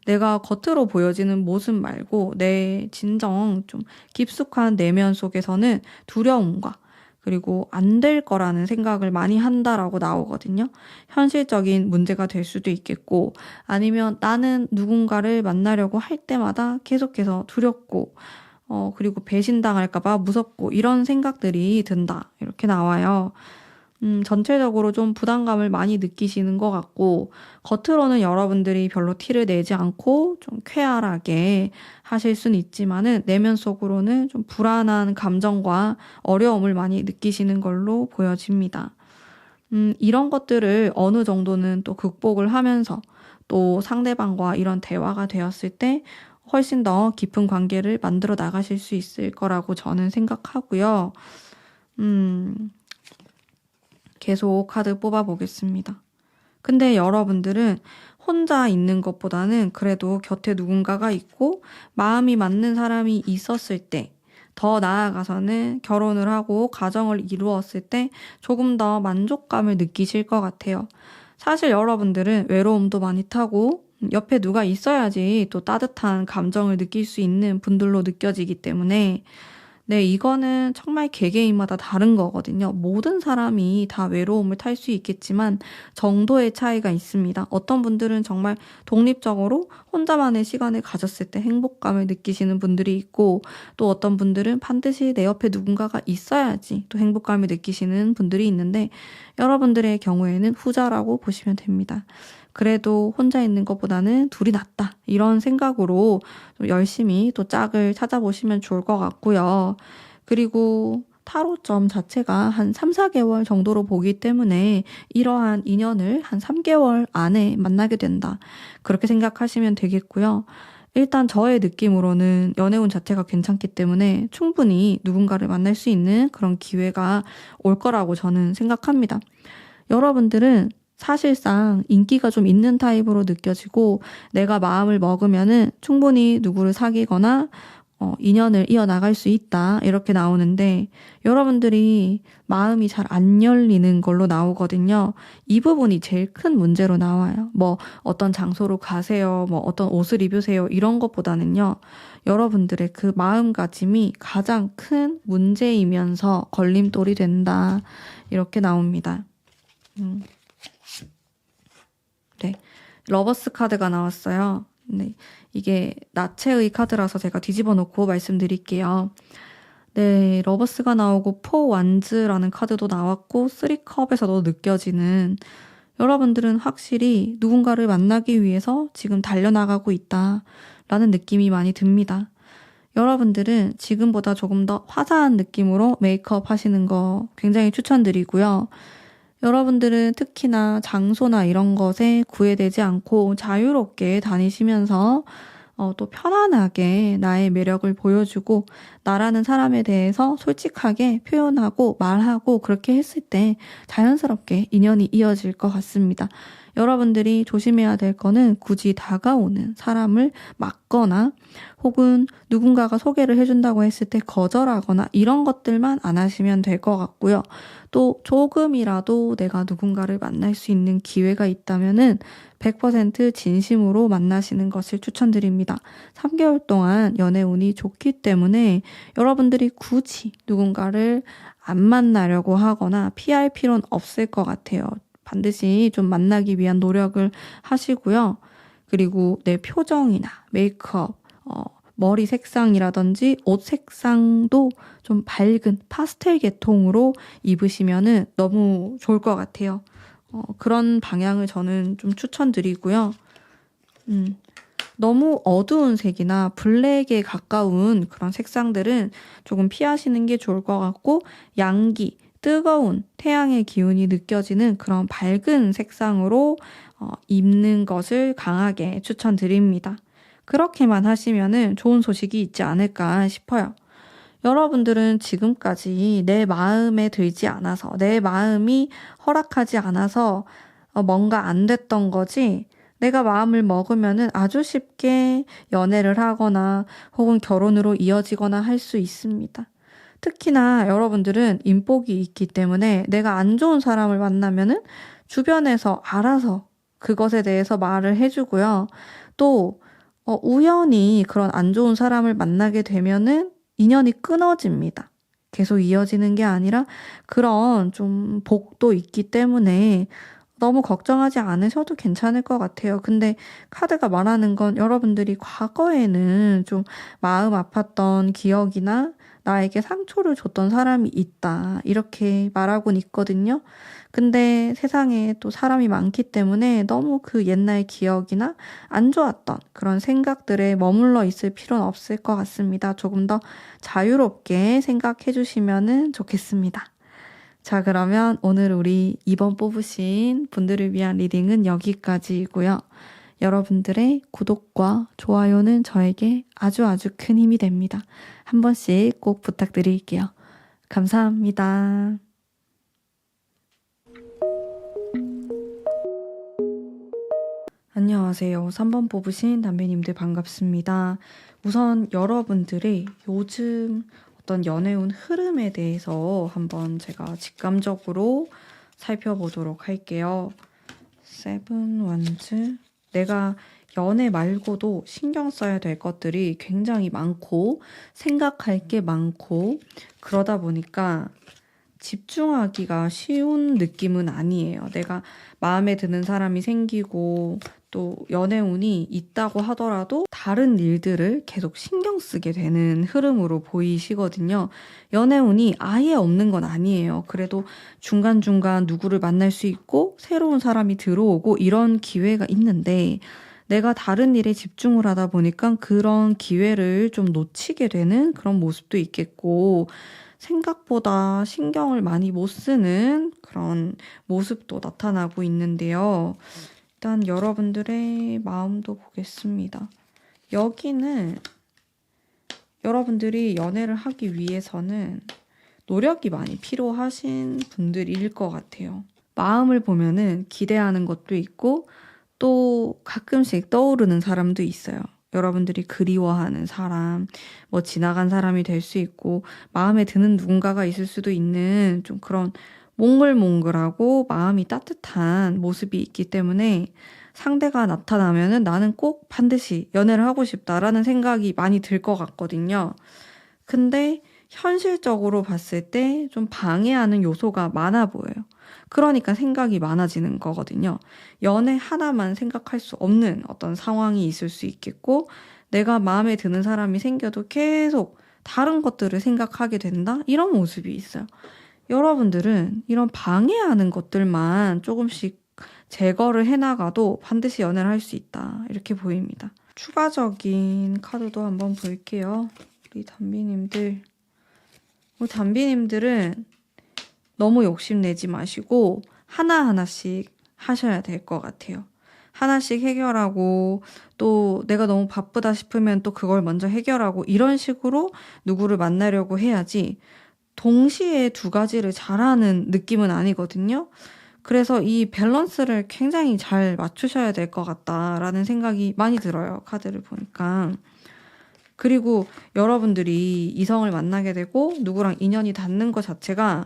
내가 겉으로 보여지는 모습 말고 내 진정 좀 깊숙한 내면 속에서는 두려움과 그리고 안 될 거라는 생각을 많이 한다라고 나오거든요. 현실적인 문제가 될 수도 있겠고 아니면 나는 누군가를 만나려고 할 때마다 계속해서 두렵고 그리고 배신당할까 봐 무섭고 이런 생각들이 든다. 이렇게 나와요. 전체적으로 좀 부담감을 많이 느끼시는 것 같고, 겉으로는 여러분들이 별로 티를 내지 않고 좀 쾌활하게 하실 수는 있지만은, 내면 속으로는 좀 불안한 감정과 어려움을 많이 느끼시는 걸로 보여집니다. 이런 것들을 어느 정도는 또 극복을 하면서, 또 상대방과 이런 대화가 되었을 때, 훨씬 더 깊은 관계를 만들어 나가실 수 있을 거라고 저는 생각하고요. 계속 카드 뽑아보겠습니다. 근데 여러분들은 혼자 있는 것보다는 그래도 곁에 누군가가 있고 마음이 맞는 사람이 있었을 때 더 나아가서는 결혼을 하고 가정을 이루었을 때 조금 더 만족감을 느끼실 것 같아요. 사실 여러분들은 외로움도 많이 타고 옆에 누가 있어야지 또 따뜻한 감정을 느낄 수 있는 분들로 느껴지기 때문에 네, 이거는 정말 개개인마다 다른 거거든요. 모든 사람이 다 외로움을 탈 수 있겠지만 정도의 차이가 있습니다. 어떤 분들은 정말 독립적으로 혼자만의 시간을 가졌을 때 행복감을 느끼시는 분들이 있고 또 어떤 분들은 반드시 내 옆에 누군가가 있어야지 또 행복감을 느끼시는 분들이 있는데 여러분들의 경우에는 후자라고 보시면 됩니다. 그래도 혼자 있는 것보다는 둘이 낫다. 이런 생각으로 좀 열심히 또 짝을 찾아보시면 좋을 것 같고요. 그리고 타로점 자체가 한 3, 4개월 정도로 보기 때문에 이러한 인연을 한 3개월 안에 만나게 된다. 그렇게 생각하시면 되겠고요. 일단 저의 느낌으로는 연애운 자체가 괜찮기 때문에 충분히 누군가를 만날 수 있는 그런 기회가 올 거라고 저는 생각합니다. 여러분들은 사실상 인기가 좀 있는 타입으로 느껴지고 내가 마음을 먹으면은 충분히 누구를 사귀거나 인연을 이어나갈 수 있다. 이렇게 나오는데 여러분들이 마음이 잘 안 열리는 걸로 나오거든요. 이 부분이 제일 큰 문제로 나와요. 뭐 어떤 장소로 가세요. 뭐 어떤 옷을 입으세요. 이런 것보다는요. 여러분들의 그 마음가짐이 가장 큰 문제이면서 걸림돌이 된다. 이렇게 나옵니다. 네. 러버스 카드가 나왔어요. 네. 이게 나체의 카드라서 제가 뒤집어 놓고 말씀드릴게요. 네. 러버스가 나오고 포 완즈라는 카드도 나왔고 쓰리컵에서도 느껴지는 여러분들은 확실히 누군가를 만나기 위해서 지금 달려나가고 있다라는 느낌이 많이 듭니다. 여러분들은 지금보다 조금 더 화사한 느낌으로 메이크업 하시는 거 굉장히 추천드리고요. 여러분들은 특히나 장소나 이런 것에 구애되지 않고 자유롭게 다니시면서 또 편안하게 나의 매력을 보여주고 나라는 사람에 대해서 솔직하게 표현하고 말하고 그렇게 했을 때 자연스럽게 인연이 이어질 것 같습니다. 여러분들이 조심해야 될 거는 굳이 다가오는 사람을 막거나 혹은 누군가가 소개를 해준다고 했을 때 거절하거나 이런 것들만 안 하시면 될 것 같고요. 또 조금이라도 내가 누군가를 만날 수 있는 기회가 있다면은 100% 진심으로 만나시는 것을 추천드립니다. 3개월 동안 연애운이 좋기 때문에 여러분들이 굳이 누군가를 안 만나려고 하거나 피할 필요는 없을 것 같아요. 반드시 좀 만나기 위한 노력을 하시고요. 그리고 내 표정이나 메이크업, 머리 색상이라든지 옷 색상도 좀 밝은 파스텔 계통으로 입으시면은 너무 좋을 것 같아요. 그런 방향을 저는 좀 추천드리고요. 너무 어두운 색이나 블랙에 가까운 그런 색상들은 조금 피하시는 게 좋을 것 같고, 양기, 뜨거운 태양의 기운이 느껴지는 그런 밝은 색상으로 입는 것을 강하게 추천드립니다. 그렇게만 하시면은 좋은 소식이 있지 않을까 싶어요. 여러분들은 지금까지 내 마음에 들지 않아서, 내 마음이 허락하지 않아서 뭔가 안 됐던 거지, 내가 마음을 먹으면은 아주 쉽게 연애를 하거나 혹은 결혼으로 이어지거나 할 수 있습니다. 특히나 여러분들은 인복이 있기 때문에 내가 안 좋은 사람을 만나면은 주변에서 알아서 그것에 대해서 말을 해주고요. 또 우연히 그런 안 좋은 사람을 만나게 되면은 인연이 끊어집니다. 계속 이어지는 게 아니라 그런 좀 복도 있기 때문에 너무 걱정하지 않으셔도 괜찮을 것 같아요. 근데 카드가 말하는 건 여러분들이 과거에는 좀 마음 아팠던 기억이나 나에게 상처를 줬던 사람이 있다. 이렇게 말하곤 있거든요. 근데 세상에 또 사람이 많기 때문에 너무 그 옛날 기억이나 안 좋았던 그런 생각들에 머물러 있을 필요는 없을 것 같습니다. 조금 더 자유롭게 생각해 주시면 좋겠습니다. 자, 그러면 오늘 우리 2번 뽑으신 분들을 위한 리딩은 여기까지이고요. 여러분들의 구독과 좋아요는 저에게 아주 아주 큰 힘이 됩니다. 한 번씩 꼭 부탁드릴게요. 감사합니다. 안녕하세요. 3번 뽑으신 담배님들 반갑습니다. 우선 여러분들의 요즘 어떤 연애운 흐름에 대해서 한번 제가 직감적으로 살펴보도록 할게요. 세븐 원즈. 내가 연애 말고도 신경 써야 될 것들이 굉장히 많고 생각할 게 많고 그러다 보니까 집중하기가 쉬운 느낌은 아니에요. 내가 마음에 드는 사람이 생기고 또 연애운이 있다고 하더라도 다른 일들을 계속 신경 쓰게 되는 흐름으로 보이시거든요. 연애운이 아예 없는 건 아니에요. 그래도 중간중간 누구를 만날 수 있고 새로운 사람이 들어오고 이런 기회가 있는데 내가 다른 일에 집중을 하다 보니까 그런 기회를 좀 놓치게 되는 그런 모습도 있겠고 생각보다 신경을 많이 못 쓰는 그런 모습도 나타나고 있는데요. 일단 여러분들의 마음도 보겠습니다. 여기는 여러분들이 연애를 하기 위해서는 노력이 많이 필요하신 분들일 것 같아요. 마음을 보면은 기대하는 것도 있고 또 가끔씩 떠오르는 사람도 있어요. 여러분들이 그리워하는 사람, 뭐 지나간 사람이 될 수 있고 마음에 드는 누군가가 있을 수도 있는 좀 그런 몽글몽글하고 마음이 따뜻한 모습이 있기 때문에 상대가 나타나면은 나는 꼭 반드시 연애를 하고 싶다라는 생각이 많이 들 것 같거든요. 근데 현실적으로 봤을 때 좀 방해하는 요소가 많아 보여요. 그러니까 생각이 많아지는 거거든요. 연애 하나만 생각할 수 없는 어떤 상황이 있을 수 있겠고, 내가 마음에 드는 사람이 생겨도 계속 다른 것들을 생각하게 된다? 이런 모습이 있어요. 여러분들은 이런 방해하는 것들만 조금씩 제거를 해나가도 반드시 연애를 할 수 있다. 이렇게 보입니다. 추가적인 카드도 한번 볼게요. 우리 담비님들. 우리 담비님들은 너무 욕심내지 마시고 하나하나씩 하셔야 될 것 같아요. 하나씩 해결하고 또 내가 너무 바쁘다 싶으면 또 그걸 먼저 해결하고 이런 식으로 누구를 만나려고 해야지 동시에 두 가지를 잘하는 느낌은 아니거든요. 그래서 이 밸런스를 굉장히 잘 맞추셔야 될 것 같다라는 생각이 많이 들어요. 카드를 보니까. 그리고 여러분들이 이성을 만나게 되고 누구랑 인연이 닿는 것 자체가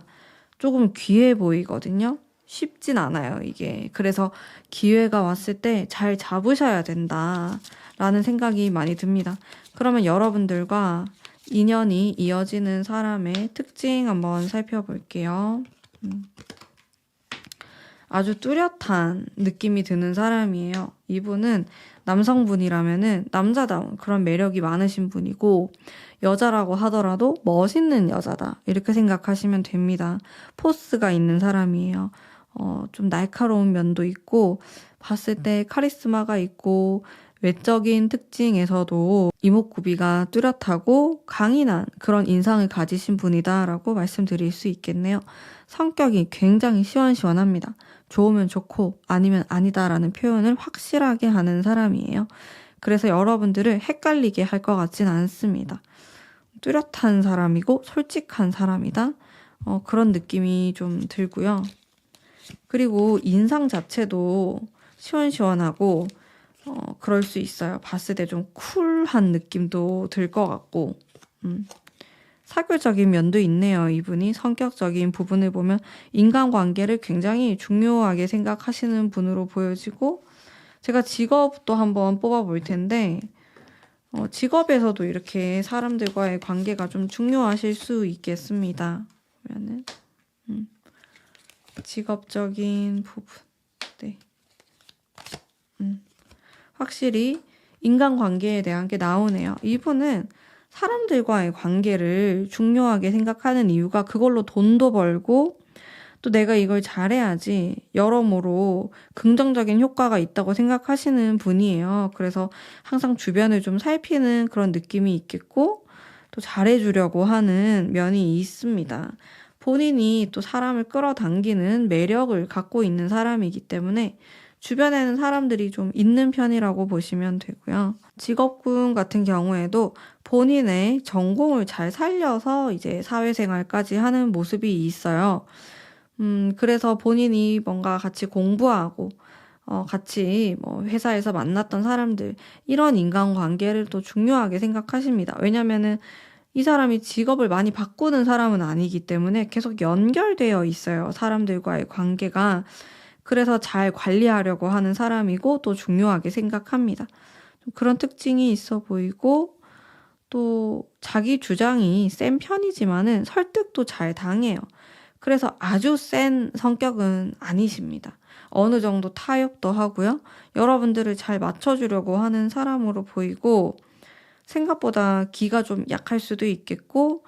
조금 귀해 보이거든요. 쉽진 않아요, 이게. 그래서 기회가 왔을 때 잘 잡으셔야 된다라는 생각이 많이 듭니다. 그러면 여러분들과 인연이 이어지는 사람의 특징 한번 살펴볼게요. 아주 뚜렷한 느낌이 드는 사람이에요. 이분은 남성분이라면은 남자다운 그런 매력이 많으신 분이고, 여자라고 하더라도 멋있는 여자다. 이렇게 생각하시면 됩니다. 포스가 있는 사람이에요. 좀 날카로운 면도 있고, 봤을 때 카리스마가 있고, 외적인 특징에서도 이목구비가 뚜렷하고 강인한 그런 인상을 가지신 분이다라고 말씀드릴 수 있겠네요. 성격이 굉장히 시원시원합니다. 좋으면 좋고 아니면 아니다라는 표현을 확실하게 하는 사람이에요. 그래서 여러분들을 헷갈리게 할 것 같진 않습니다. 뚜렷한 사람이고 솔직한 사람이다. 그런 느낌이 좀 들고요. 그리고 인상 자체도 시원시원하고 그럴 수 있어요. 봤을 때 좀 쿨한 느낌도 들 것 같고 사교적인 면도 있네요. 이분이 성격적인 부분을 보면 인간관계를 굉장히 중요하게 생각하시는 분으로 보여지고, 제가 직업도 한번 뽑아볼 텐데 직업에서도 이렇게 사람들과의 관계가 좀 중요하실 수 있겠습니다. 그러면은 직업적인 부분, 네, 확실히 인간관계에 대한 게 나오네요. 이분은 사람들과의 관계를 중요하게 생각하는 이유가 그걸로 돈도 벌고 또 내가 이걸 잘해야지 여러모로 긍정적인 효과가 있다고 생각하시는 분이에요. 그래서 항상 주변을 좀 살피는 그런 느낌이 있겠고 또 잘해주려고 하는 면이 있습니다. 본인이 또 사람을 끌어당기는 매력을 갖고 있는 사람이기 때문에 주변에는 사람들이 좀 있는 편이라고 보시면 되고요. 직업군 같은 경우에도 본인의 전공을 잘 살려서 이제 사회생활까지 하는 모습이 있어요. 그래서 본인이 뭔가 같이 공부하고, 같이 뭐 회사에서 만났던 사람들, 이런 인간관계를 또 중요하게 생각하십니다. 왜냐면은 이 사람이 직업을 많이 바꾸는 사람은 아니기 때문에 계속 연결되어 있어요. 사람들과의 관계가. 그래서 잘 관리하려고 하는 사람이고 또 중요하게 생각합니다. 그런 특징이 있어 보이고 또 자기 주장이 센 편이지만은 설득도 잘 당해요. 그래서 아주 센 성격은 아니십니다. 어느 정도 타협도 하고요. 여러분들을 잘 맞춰주려고 하는 사람으로 보이고 생각보다 기가 좀 약할 수도 있겠고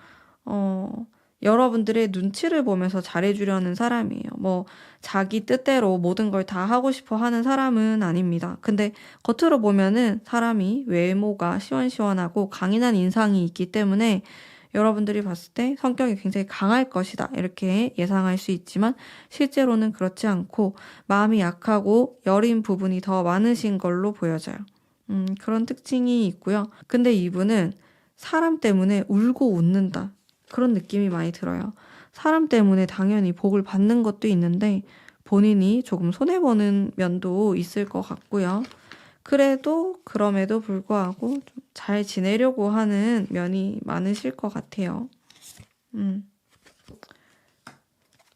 여러분들의 눈치를 보면서 잘해주려는 사람이에요. 뭐 자기 뜻대로 모든 걸 다 하고 싶어 하는 사람은 아닙니다. 근데 겉으로 보면은 사람이 외모가 시원시원하고 강인한 인상이 있기 때문에 여러분들이 봤을 때 성격이 굉장히 강할 것이다. 이렇게 예상할 수 있지만 실제로는 그렇지 않고 마음이 약하고 여린 부분이 더 많으신 걸로 보여져요. 그런 특징이 있고요. 근데 이분은 사람 때문에 울고 웃는다. 그런 느낌이 많이 들어요. 사람 때문에 당연히 복을 받는 것도 있는데 본인이 조금 손해보는 면도 있을 것 같고요. 그래도 그럼에도 불구하고 좀 잘 지내려고 하는 면이 많으실 것 같아요.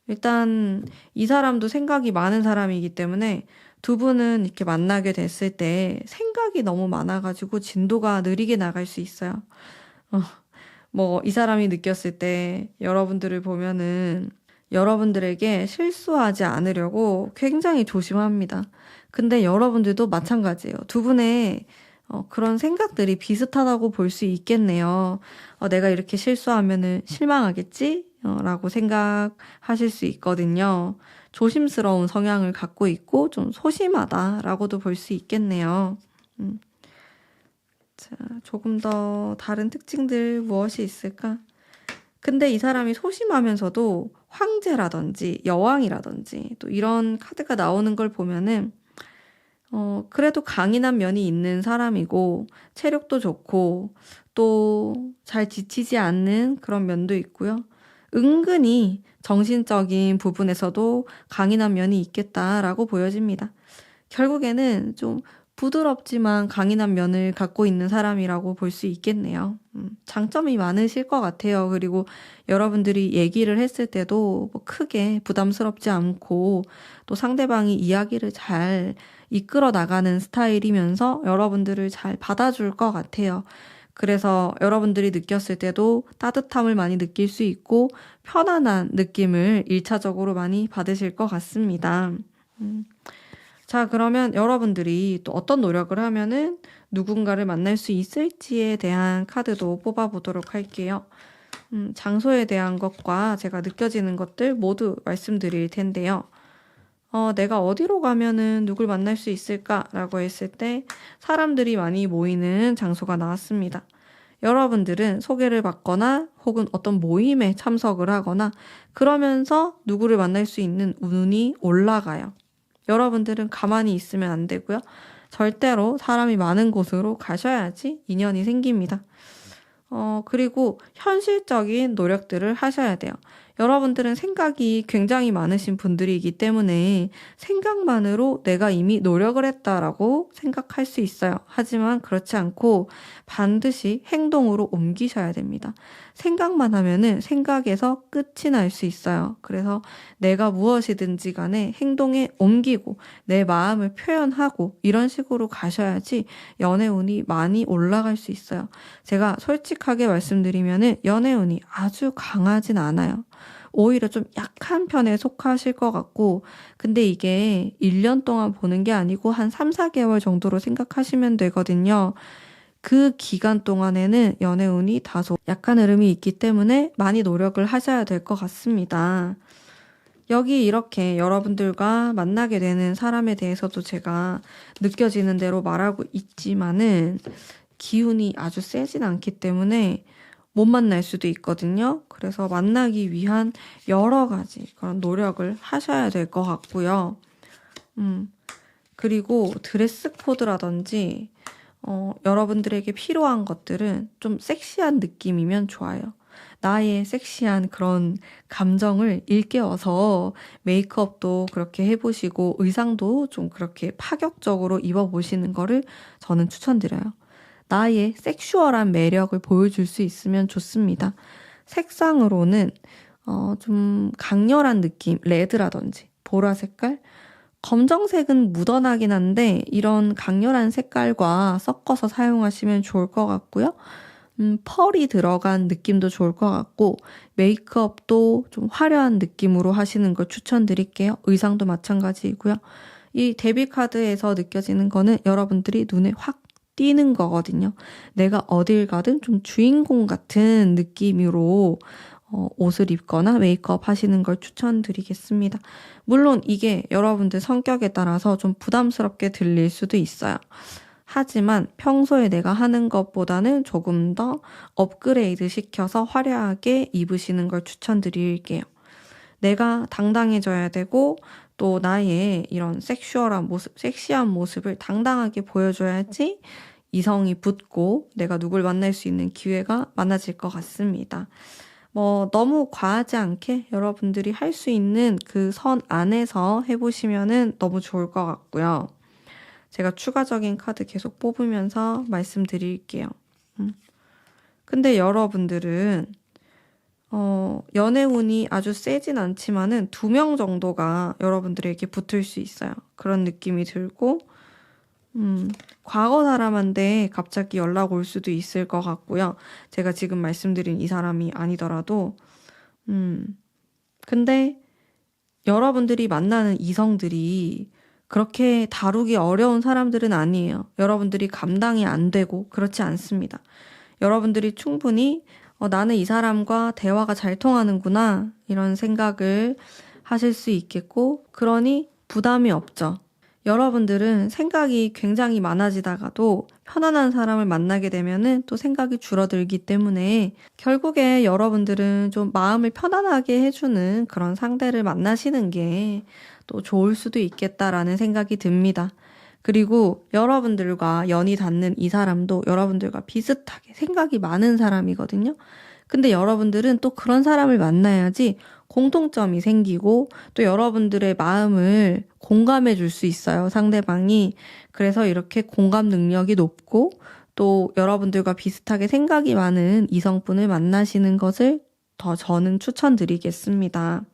일단 이 사람도 생각이 많은 사람이기 때문에 두 분은 이렇게 만나게 됐을 때 생각이 너무 많아가지고 진도가 느리게 나갈 수 있어요. 뭐 이 사람이 느꼈을 때 여러분들을 보면은 여러분들에게 실수하지 않으려고 굉장히 조심합니다. 근데 여러분들도 마찬가지예요. 두 분의 그런 생각들이 비슷하다고 볼 수 있겠네요. 내가 이렇게 실수하면은 실망하겠지? 라고 생각하실 수 있거든요. 조심스러운 성향을 갖고 있고 좀 소심하다라고도 볼 수 있겠네요. 자, 조금 더 다른 특징들 무엇이 있을까? 근데 이 사람이 소심하면서도 황제라든지 여왕이라든지 또 이런 카드가 나오는 걸 보면은 그래도 강인한 면이 있는 사람이고 체력도 좋고 또 잘 지치지 않는 그런 면도 있고요. 은근히 정신적인 부분에서도 강인한 면이 있겠다라고 보여집니다. 결국에는 좀 부드럽지만 강인한 면을 갖고 있는 사람이라고 볼 수 있겠네요. 장점이 많으실 것 같아요. 그리고 여러분들이 얘기를 했을 때도 뭐 크게 부담스럽지 않고 또 상대방이 이야기를 잘 이끌어 나가는 스타일이면서 여러분들을 잘 받아줄 것 같아요. 그래서 여러분들이 느꼈을 때도 따뜻함을 많이 느낄 수 있고 편안한 느낌을 1차적으로 많이 받으실 것 같습니다. 자, 그러면 여러분들이 또 어떤 노력을 하면은 누군가를 만날 수 있을지에 대한 카드도 뽑아보도록 할게요. 장소에 대한 것과 제가 느껴지는 것들 모두 말씀드릴 텐데요. 내가 어디로 가면은 누굴 만날 수 있을까라고 했을 때 사람들이 많이 모이는 장소가 나왔습니다. 여러분들은 소개를 받거나 혹은 어떤 모임에 참석을 하거나 그러면서 누구를 만날 수 있는 운이 올라가요. 여러분들은 가만히 있으면 안 되고요. 절대로 사람이 많은 곳으로 가셔야지 인연이 생깁니다. 그리고 현실적인 노력들을 하셔야 돼요. 여러분들은 생각이 굉장히 많으신 분들이기 때문에 생각만으로 내가 이미 노력을 했다라고 생각할 수 있어요. 하지만 그렇지 않고 반드시 행동으로 옮기셔야 됩니다. 생각만 하면은 생각에서 끝이 날 수 있어요. 그래서 내가 무엇이든지 간에 행동에 옮기고 내 마음을 표현하고 이런 식으로 가셔야지 연애운이 많이 올라갈 수 있어요. 제가 솔직하게 말씀드리면은 연애운이 아주 강하진 않아요. 오히려 좀 약한 편에 속하실 것 같고, 근데 이게 1년 동안 보는 게 아니고 한 3, 4개월 정도로 생각하시면 되거든요. 그 기간 동안에는 연애운이 다소 약한 흐름이 있기 때문에 많이 노력을 하셔야 될 것 같습니다. 여기 이렇게 여러분들과 만나게 되는 사람에 대해서도 제가 느껴지는 대로 말하고 있지만은 기운이 아주 세진 않기 때문에 못 만날 수도 있거든요. 그래서 만나기 위한 여러 가지 그런 노력을 하셔야 될 것 같고요. 그리고 드레스 코드라든지 여러분들에게 필요한 것들은 좀 섹시한 느낌이면 좋아요. 나의 섹시한 그런 감정을 일깨워서 메이크업도 그렇게 해보시고 의상도 좀 그렇게 파격적으로 입어보시는 거를 저는 추천드려요. 나의 섹슈얼한 매력을 보여줄 수 있으면 좋습니다. 색상으로는 좀 강렬한 느낌, 레드라든지 보라 색깔, 검정색은 묻어나긴 한데 이런 강렬한 색깔과 섞어서 사용하시면 좋을 것 같고요. 펄이 들어간 느낌도 좋을 것 같고 메이크업도 좀 화려한 느낌으로 하시는 걸 추천드릴게요. 의상도 마찬가지이고요. 이 데뷔 카드에서 느껴지는 거는 여러분들이 눈에 확 띄는 거거든요. 내가 어딜 가든 좀 주인공 같은 느낌으로 옷을 입거나 메이크업 하시는 걸 추천드리겠습니다. 물론 이게 여러분들 성격에 따라서 좀 부담스럽게 들릴 수도 있어요. 하지만 평소에 내가 하는 것보다는 조금 더 업그레이드 시켜서 화려하게 입으시는 걸 추천드릴게요. 내가 당당해져야 되고 또 나의 이런 섹슈얼한 모습, 섹시한 모습을 당당하게 보여줘야지 이성이 붙고 내가 누굴 만날 수 있는 기회가 많아질 것 같습니다. 뭐 너무 과하지 않게 여러분들이 할 수 있는 그 선 안에서 해보시면은 너무 좋을 것 같고요. 제가 추가적인 카드 계속 뽑으면서 말씀드릴게요. 근데 여러분들은 연애운이 아주 세진 않지만은 2명 정도가 여러분들에게 붙을 수 있어요. 그런 느낌이 들고 과거 사람한테 갑자기 연락 올 수도 있을 것 같고요. 제가 지금 말씀드린 이 사람이 아니더라도 근데 여러분들이 만나는 이성들이 그렇게 다루기 어려운 사람들은 아니에요. 여러분들이 감당이 안 되고 그렇지 않습니다. 여러분들이 충분히 나는 이 사람과 대화가 잘 통하는구나 이런 생각을 하실 수 있겠고 그러니 부담이 없죠. 여러분들은 생각이 굉장히 많아지다가도 편안한 사람을 만나게 되면은 또 생각이 줄어들기 때문에 결국에 여러분들은 좀 마음을 편안하게 해주는 그런 상대를 만나시는 게 또 좋을 수도 있겠다라는 생각이 듭니다. 그리고 여러분들과 연이 닿는 이 사람도 여러분들과 비슷하게 생각이 많은 사람이거든요. 근데 여러분들은 또 그런 사람을 만나야지 공통점이 생기고 또 여러분들의 마음을 공감해 줄 수 있어요, 상대방이. 그래서 이렇게 공감 능력이 높고 또 여러분들과 비슷하게 생각이 많은 이성분을 만나시는 것을 더 저는 추천드리겠습니다.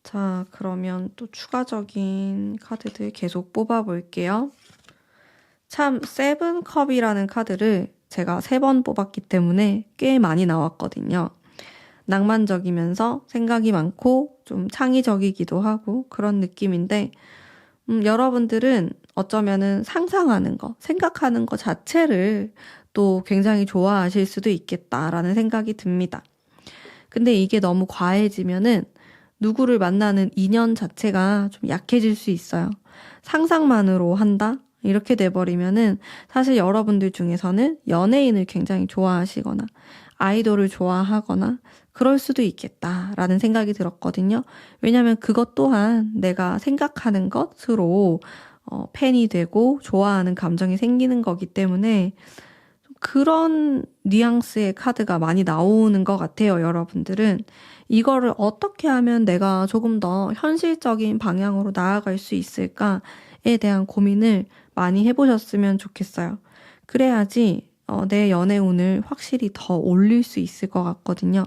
자, 그러면 또 추가적인 카드들 계속 뽑아볼게요. 참, 세븐컵이라는 카드를 제가 3번 뽑았기 때문에 꽤 많이 나왔거든요. 낭만적이면서 생각이 많고 좀 창의적이기도 하고 그런 느낌인데 여러분들은 어쩌면은 상상하는 거, 생각하는 거 자체를 또 굉장히 좋아하실 수도 있겠다라는 생각이 듭니다. 근데 이게 너무 과해지면은 누구를 만나는 인연 자체가 좀 약해질 수 있어요. 상상만으로 한다? 이렇게 돼버리면은 사실 여러분들 중에서는 연예인을 굉장히 좋아하시거나 아이돌을 좋아하거나 그럴 수도 있겠다라는 생각이 들었거든요. 왜냐면 그것 또한 내가 생각하는 것으로 팬이 되고 좋아하는 감정이 생기는 거기 때문에 그런 뉘앙스의 카드가 많이 나오는 것 같아요, 여러분들은. 이거를 어떻게 하면 내가 조금 더 현실적인 방향으로 나아갈 수 있을까에 대한 고민을 많이 해보셨으면 좋겠어요. 그래야지 내 연애운을 확실히 더 올릴 수 있을 것 같거든요.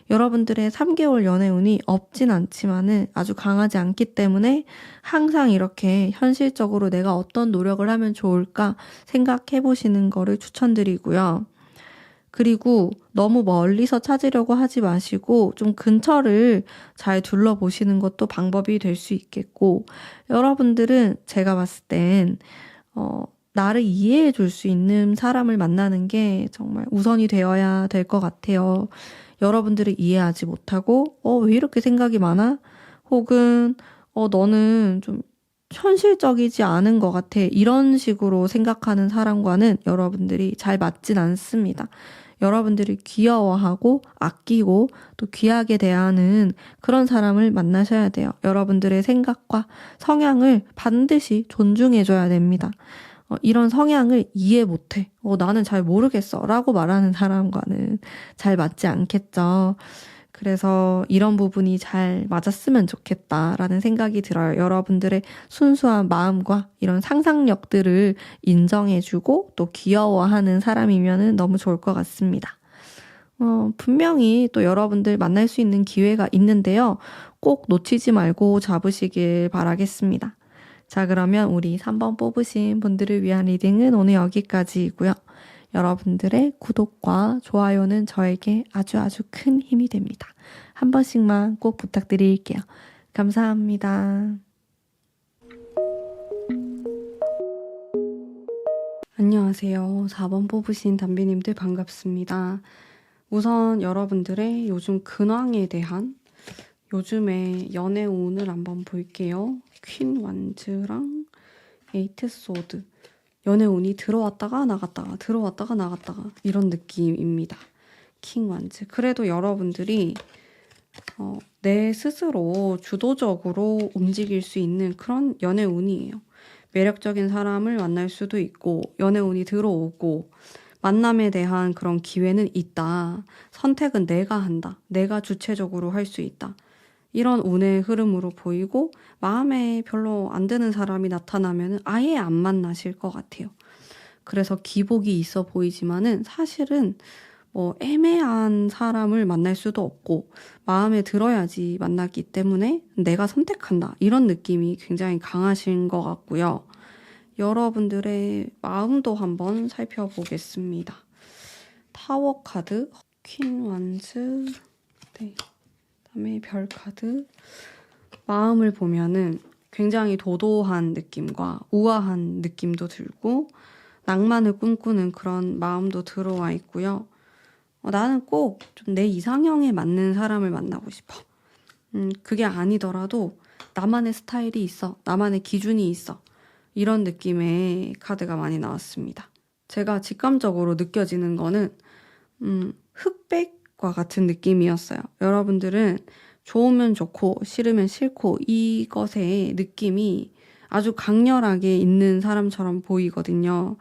여러분들의 3개월 연애운이 없진 않지만은 아주 강하지 않기 때문에 항상 이렇게 현실적으로 내가 어떤 노력을 하면 좋을까 생각해 보시는 거를 추천드리고요. 그리고 너무 멀리서 찾으려고 하지 마시고 좀 근처를 잘 둘러보시는 것도 방법이 될 수 있겠고 여러분들은 제가 봤을 땐 나를 이해해 줄 수 있는 사람을 만나는 게 정말 우선이 되어야 될 것 같아요. 여러분들을 이해하지 못하고 왜 이렇게 생각이 많아? 혹은 너는 좀 현실적이지 않은 것 같아. 이런 식으로 생각하는 사람과는 여러분들이 잘 맞진 않습니다. 여러분들이 귀여워하고 아끼고 또 귀하게 대하는 그런 사람을 만나셔야 돼요. 여러분들의 생각과 성향을 반드시 존중해줘야 됩니다. 이런 성향을 이해 못해. 나는 잘 모르겠어. 라고 말하는 사람과는 잘 맞지 않겠죠. 그래서 이런 부분이 잘 맞았으면 좋겠다라는 생각이 들어요. 여러분들의 순수한 마음과 이런 상상력들을 인정해주고 또 귀여워하는 사람이면 너무 좋을 것 같습니다. 분명히 또 여러분들 만날 수 있는 기회가 있는데요. 꼭 놓치지 말고 잡으시길 바라겠습니다. 자, 그러면 우리 3번 뽑으신 분들을 위한 리딩은 오늘 여기까지이고요. 여러분들의 구독과 좋아요는 저에게 아주 큰 힘이 됩니다. 한 번씩만 꼭 부탁드릴게요. 감사합니다. 안녕하세요. 4번 뽑으신 담비님들 반갑습니다. 우선 여러분들의 요즘 근황에 대한 요즘의 연애운을 한번 볼게요. 퀸 완즈랑 에이트 소드. 연애운이 들어왔다가 나갔다가 들어왔다가 나갔다가 이런 느낌입니다. 킹 완즈. 그래도 여러분들이 내 스스로 주도적으로 움직일 수 있는 그런 연애 운이에요. 매력적인 사람을 만날 수도 있고, 연애 운이 들어오고, 만남에 대한 그런 기회는 있다. 선택은 내가 한다. 내가 주체적으로 할 수 있다. 이런 운의 흐름으로 보이고, 마음에 별로 안 드는 사람이 나타나면 아예 안 만나실 것 같아요. 그래서 기복이 있어 보이지만은 사실은 애매한 사람을 만날 수도 없고 마음에 들어야지 만났기 때문에 내가 선택한다. 이런 느낌이 굉장히 강하신 것 같고요. 여러분들의 마음도 한번 살펴보겠습니다. 타워 카드, 퀸 완즈, 네. 그다음에 별 카드. 마음을 보면은 굉장히 도도한 느낌과 우아한 느낌도 들고 낭만을 꿈꾸는 그런 마음도 들어와 있고요. 나는 꼭 좀 내 이상형에 맞는 사람을 만나고 싶어. 그게 아니더라도 나만의 스타일이 있어. 나만의 기준이 있어. 이런 느낌의 카드가 많이 나왔습니다. 제가 직감적으로 느껴지는 거는 흑백과 같은 느낌이었어요. 여러분들은 좋으면 좋고 싫으면 싫고 이것의 느낌이 아주 강렬하게 있는 사람처럼 보이거든요.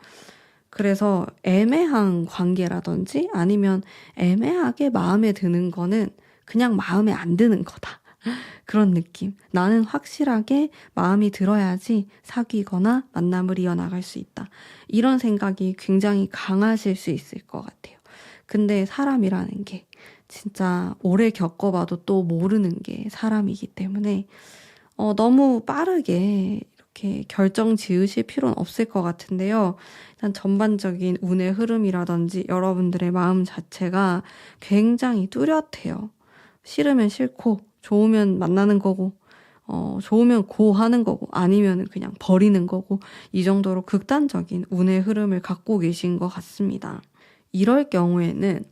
그래서 애매한 관계라든지 아니면 애매하게 마음에 드는 거는 그냥 마음에 안 드는 거다. 그런 느낌. 나는 확실하게 마음이 들어야지 사귀거나 만남을 이어나갈 수 있다. 이런 생각이 굉장히 강하실 수 있을 것 같아요. 근데 사람이라는 게 진짜 오래 겪어봐도 또 모르는 게 사람이기 때문에 너무 빠르게 이렇게 결정 지으실 필요는 없을 것 같은데요. 일단 전반적인 운의 흐름이라든지 여러분들의 마음 자체가 굉장히 뚜렷해요. 싫으면 싫고 좋으면 만나는 거고 좋으면 고 하는 거고 아니면 그냥 버리는 거고 이 정도로 극단적인 운의 흐름을 갖고 계신 것 같습니다. 이럴 경우에는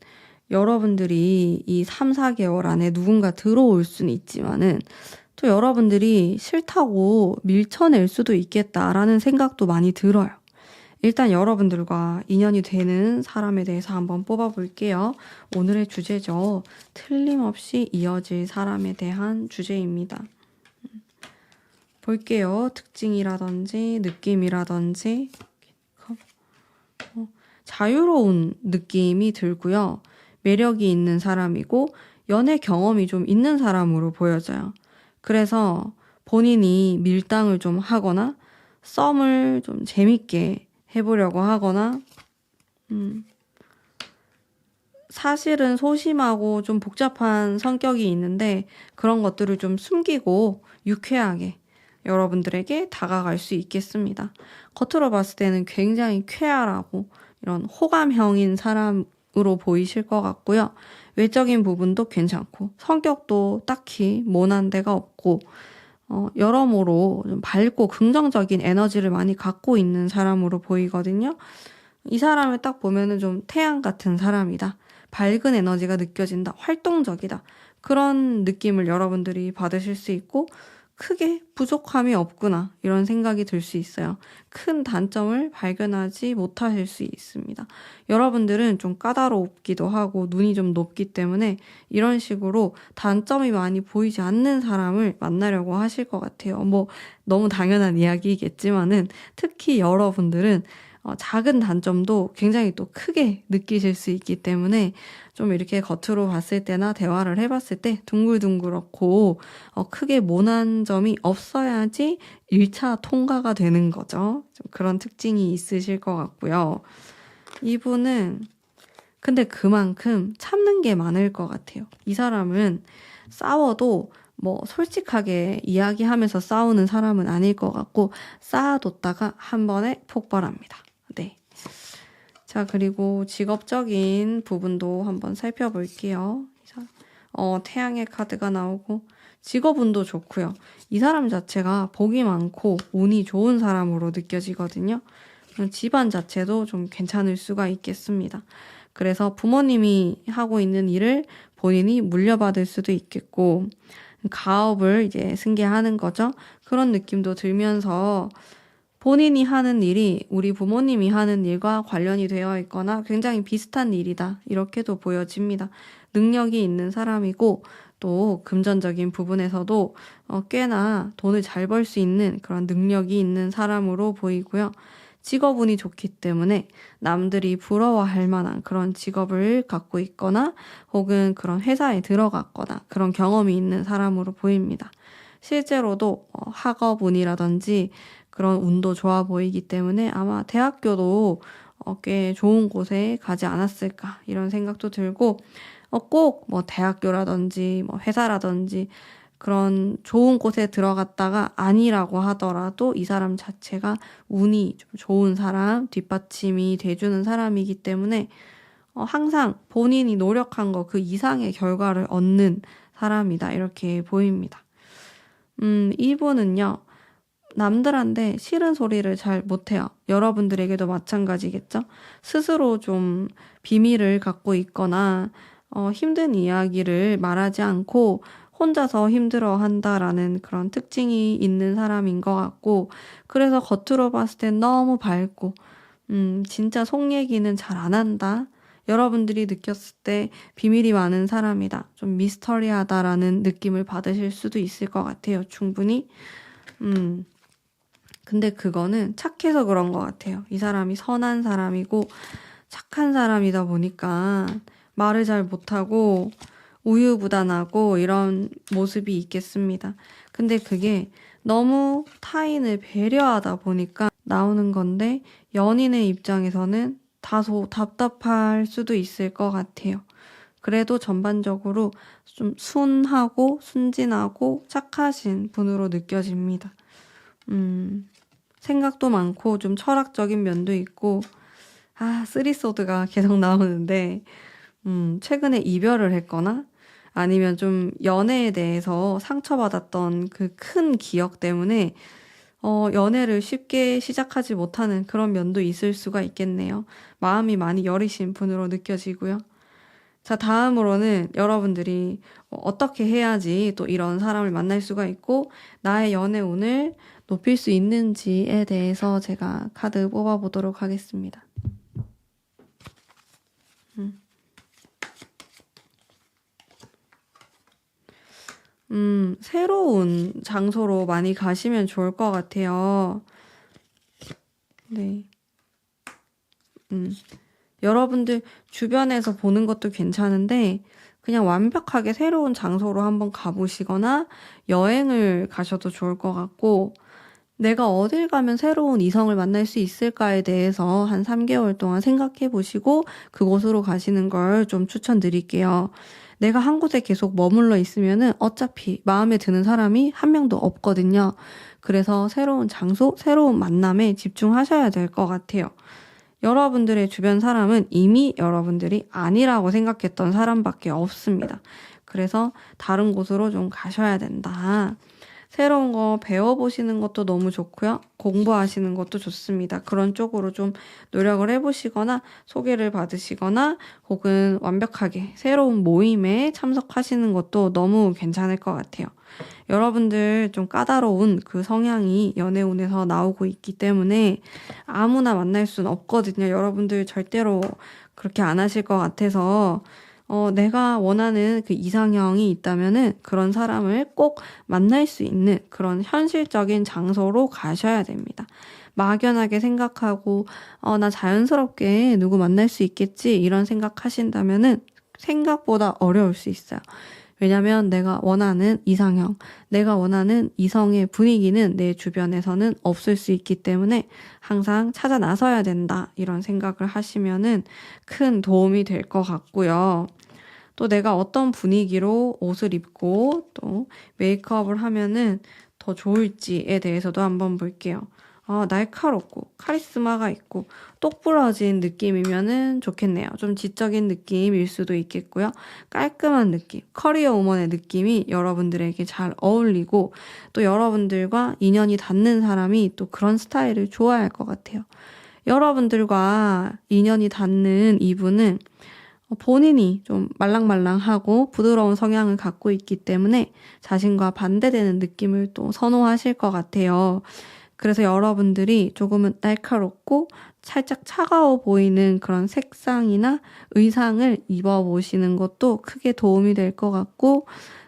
여러분들이 이 3, 4개월 안에 누군가 들어올 수는 있지만은 또 여러분들이 싫다고 밀쳐낼 수도 있겠다라는 생각도 많이 들어요. 일단 여러분들과 인연이 되는 사람에 대해서 한번 뽑아볼게요. 오늘의 주제죠. 틀림없이 이어질 사람에 대한 주제입니다. 볼게요. 특징이라든지 느낌이라든지 자유로운 느낌이 들고요. 매력이 있는 사람이고 연애 경험이 좀 있는 사람으로 보여져요. 그래서 본인이 밀당을 좀 하거나 썸을 좀 재밌게 해보려고 하거나 사실은 소심하고 좀 복잡한 성격이 있는데 그런 것들을 좀 숨기고 유쾌하게 여러분들에게 다가갈 수 있겠습니다. 겉으로 봤을 때는 굉장히 쾌활하고 이런 호감형인 사람으로 보이실 것 같고요. 외적인 부분도 괜찮고 성격도 딱히 모난 데가 없고 여러모로 좀 밝고 긍정적인 에너지를 많이 갖고 있는 사람으로 보이거든요. 이 사람을 딱 보면은 좀 태양 같은 사람이다. 밝은 에너지가 느껴진다. 활동적이다. 그런 느낌을 여러분들이 받으실 수 있고 크게 부족함이 없구나 이런 생각이 들 수 있어요. 큰 단점을 발견하지 못하실 수 있습니다. 여러분들은 좀 까다롭기도 하고 눈이 좀 높기 때문에 이런 식으로 단점이 많이 보이지 않는 사람을 만나려고 하실 것 같아요. 너무 당연한 이야기겠지만은 특히 여러분들은 작은 단점도 굉장히 또 크게 느끼실 수 있기 때문에 좀 이렇게 겉으로 봤을 때나 대화를 해봤을 때 둥글둥글하고 크게 모난 점이 없어야지 1차 통과가 되는 거죠. 좀 그런 특징이 있으실 것 같고요. 이분은 근데 그만큼 참는 게 많을 것 같아요. 이 사람은 싸워도 솔직하게 이야기하면서 싸우는 사람은 아닐 것 같고 쌓아뒀다가 한 번에 폭발합니다. 네. 자, 그리고 직업적인 부분도 한번 살펴볼게요. 태양의 카드가 나오고 직업운도 좋고요. 이 사람 자체가 복이 많고 운이 좋은 사람으로 느껴지거든요. 집안 자체도 좀 괜찮을 수가 있겠습니다. 그래서 부모님이 하고 있는 일을 본인이 물려받을 수도 있겠고 가업을 이제 승계하는 거죠. 그런 느낌도 들면서 본인이 하는 일이 우리 부모님이 하는 일과 관련이 되어 있거나 굉장히 비슷한 일이다. 이렇게도 보여집니다. 능력이 있는 사람이고 또 금전적인 부분에서도 꽤나 돈을 잘 벌 수 있는 그런 능력이 있는 사람으로 보이고요. 직업운이 좋기 때문에 남들이 부러워할 만한 그런 직업을 갖고 있거나 혹은 그런 회사에 들어갔거나 그런 경험이 있는 사람으로 보입니다. 실제로도 학업운이라든지 그런 운도 좋아 보이기 때문에 아마 대학교도 꽤 좋은 곳에 가지 않았을까 이런 생각도 들고 꼭 뭐 대학교라든지 뭐 회사라든지 그런 좋은 곳에 들어갔다가 아니라고 하더라도 이 사람 자체가 운이 좀 좋은 사람, 뒷받침이 돼주는 사람이기 때문에 항상 본인이 노력한 거 그 이상의 결과를 얻는 사람이다 이렇게 보입니다. 이분은요. 남들한테 싫은 소리를 잘 못해요. 여러분들에게도 마찬가지겠죠? 스스로 좀 비밀을 갖고 있거나 힘든 이야기를 말하지 않고 혼자서 힘들어한다라는 그런 특징이 있는 사람인 것 같고 그래서 겉으로 봤을 땐 너무 밝고 진짜 속 얘기는 잘 안 한다. 여러분들이 느꼈을 때 비밀이 많은 사람이다. 좀 미스터리하다라는 느낌을 받으실 수도 있을 것 같아요. 충분히. 근데 그거는 착해서 그런 것 같아요. 이 사람이 선한 사람이고 착한 사람이다 보니까 말을 잘 못하고 우유부단하고 이런 모습이 있겠습니다. 근데 그게 너무 타인을 배려하다 보니까 나오는 건데 연인의 입장에서는 다소 답답할 수도 있을 것 같아요. 그래도 전반적으로 좀 순하고 순진하고 착하신 분으로 느껴집니다. 생각도 많고 좀 철학적인 면도 있고 쓰리소드가 계속 나오는데 최근에 이별을 했거나 아니면 좀 연애에 대해서 상처받았던 그 큰 기억 때문에 연애를 쉽게 시작하지 못하는 그런 면도 있을 수가 있겠네요. 마음이 많이 여리신 분으로 느껴지고요. 자, 다음으로는 여러분들이 어떻게 해야지 또 이런 사람을 만날 수가 있고 나의 연애운을 높일 수 있는지에 대해서 제가 카드 뽑아보도록 하겠습니다. 새로운 장소로 많이 가시면 좋을 것 같아요. 네. 여러분들 주변에서 보는 것도 괜찮은데 그냥 완벽하게 새로운 장소로 한번 가보시거나 여행을 가셔도 좋을 것 같고 내가 어딜 가면 새로운 이성을 만날 수 있을까에 대해서 한 3개월 동안 생각해 보시고 그곳으로 가시는 걸 좀 추천드릴게요. 내가 한 곳에 계속 머물러 있으면은 어차피 마음에 드는 사람이 한 명도 없거든요. 그래서 새로운 장소, 새로운 만남에 집중하셔야 될 것 같아요. 여러분들의 주변 사람은 이미 여러분들이 아니라고 생각했던 사람밖에 없습니다. 그래서 다른 곳으로 좀 가셔야 된다. 새로운 거 배워보시는 것도 너무 좋고요. 공부하시는 것도 좋습니다. 그런 쪽으로 좀 노력을 해보시거나 소개를 받으시거나 혹은 완벽하게 새로운 모임에 참석하시는 것도 너무 괜찮을 것 같아요. 여러분들 좀 까다로운 그 성향이 연애운에서 나오고 있기 때문에 아무나 만날 순 없거든요. 여러분들 절대로 그렇게 안 하실 것 같아서 내가 원하는 그 이상형이 있다면은 그런 사람을 꼭 만날 수 있는 그런 현실적인 장소로 가셔야 됩니다. 막연하게 생각하고, 나 자연스럽게 누구 만날 수 있겠지, 이런 생각하신다면은 생각보다 어려울 수 있어요. 왜냐면 내가 원하는 이상형, 내가 원하는 이성의 분위기는 내 주변에서는 없을 수 있기 때문에 항상 찾아 나서야 된다. 이런 생각을 하시면은 큰 도움이 될 것 같고요. 또 내가 어떤 분위기로 옷을 입고 또 메이크업을 하면은 더 좋을지에 대해서도 한번 볼게요. 날카롭고 카리스마가 있고 똑부러진 느낌이면은 좋겠네요. 좀 지적인 느낌일 수도 있겠고요. 깔끔한 느낌, 커리어 우먼의 느낌이 여러분들에게 잘 어울리고 또 여러분들과 인연이 닿는 사람이 또 그런 스타일을 좋아할 것 같아요. 여러분들과 인연이 닿는 이분은 본인이 좀 말랑말랑하고 부드러운 성향을 갖고 있기 때문에 자신과 반대되는 느낌을 또 선호하실 것 같아요. 그래서 여러분들이 조금은 날카롭고 살짝 차가워 보이는 그런 색상이나 의상을 입어보시는 것도 크게 도움이 될 것 같고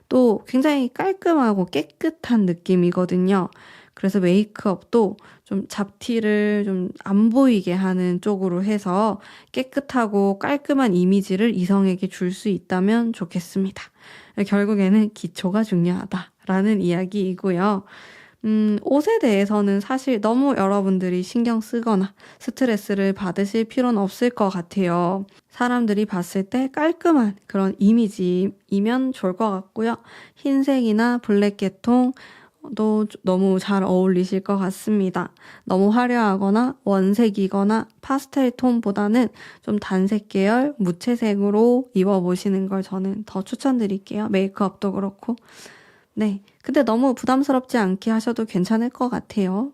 또 굉장히 깔끔하고 깨끗한 느낌이거든요. 그래서 메이크업도 좀 잡티를 좀 안 보이게 하는 쪽으로 해서 깨끗하고 깔끔한 이미지를 이성에게 줄 수 있다면 좋겠습니다. 결국에는 기초가 중요하다라는 이야기이고요. 옷에 대해서는 사실 너무 여러분들이 신경 쓰거나 스트레스를 받으실 필요는 없을 것 같아요. 사람들이 봤을 때 깔끔한 그런 이미지이면 좋을 것 같고요. 흰색이나 블랙 계통도 너무 잘 어울리실 것 같습니다. 너무 화려하거나 원색이거나 파스텔 톤보다는 좀 단색 계열, 무채색으로 입어보시는 걸 저는 더 추천드릴게요. 메이크업도 그렇고. 네. 근데 너무 부담스럽지 않게 하셔도 괜찮을 것 같아요.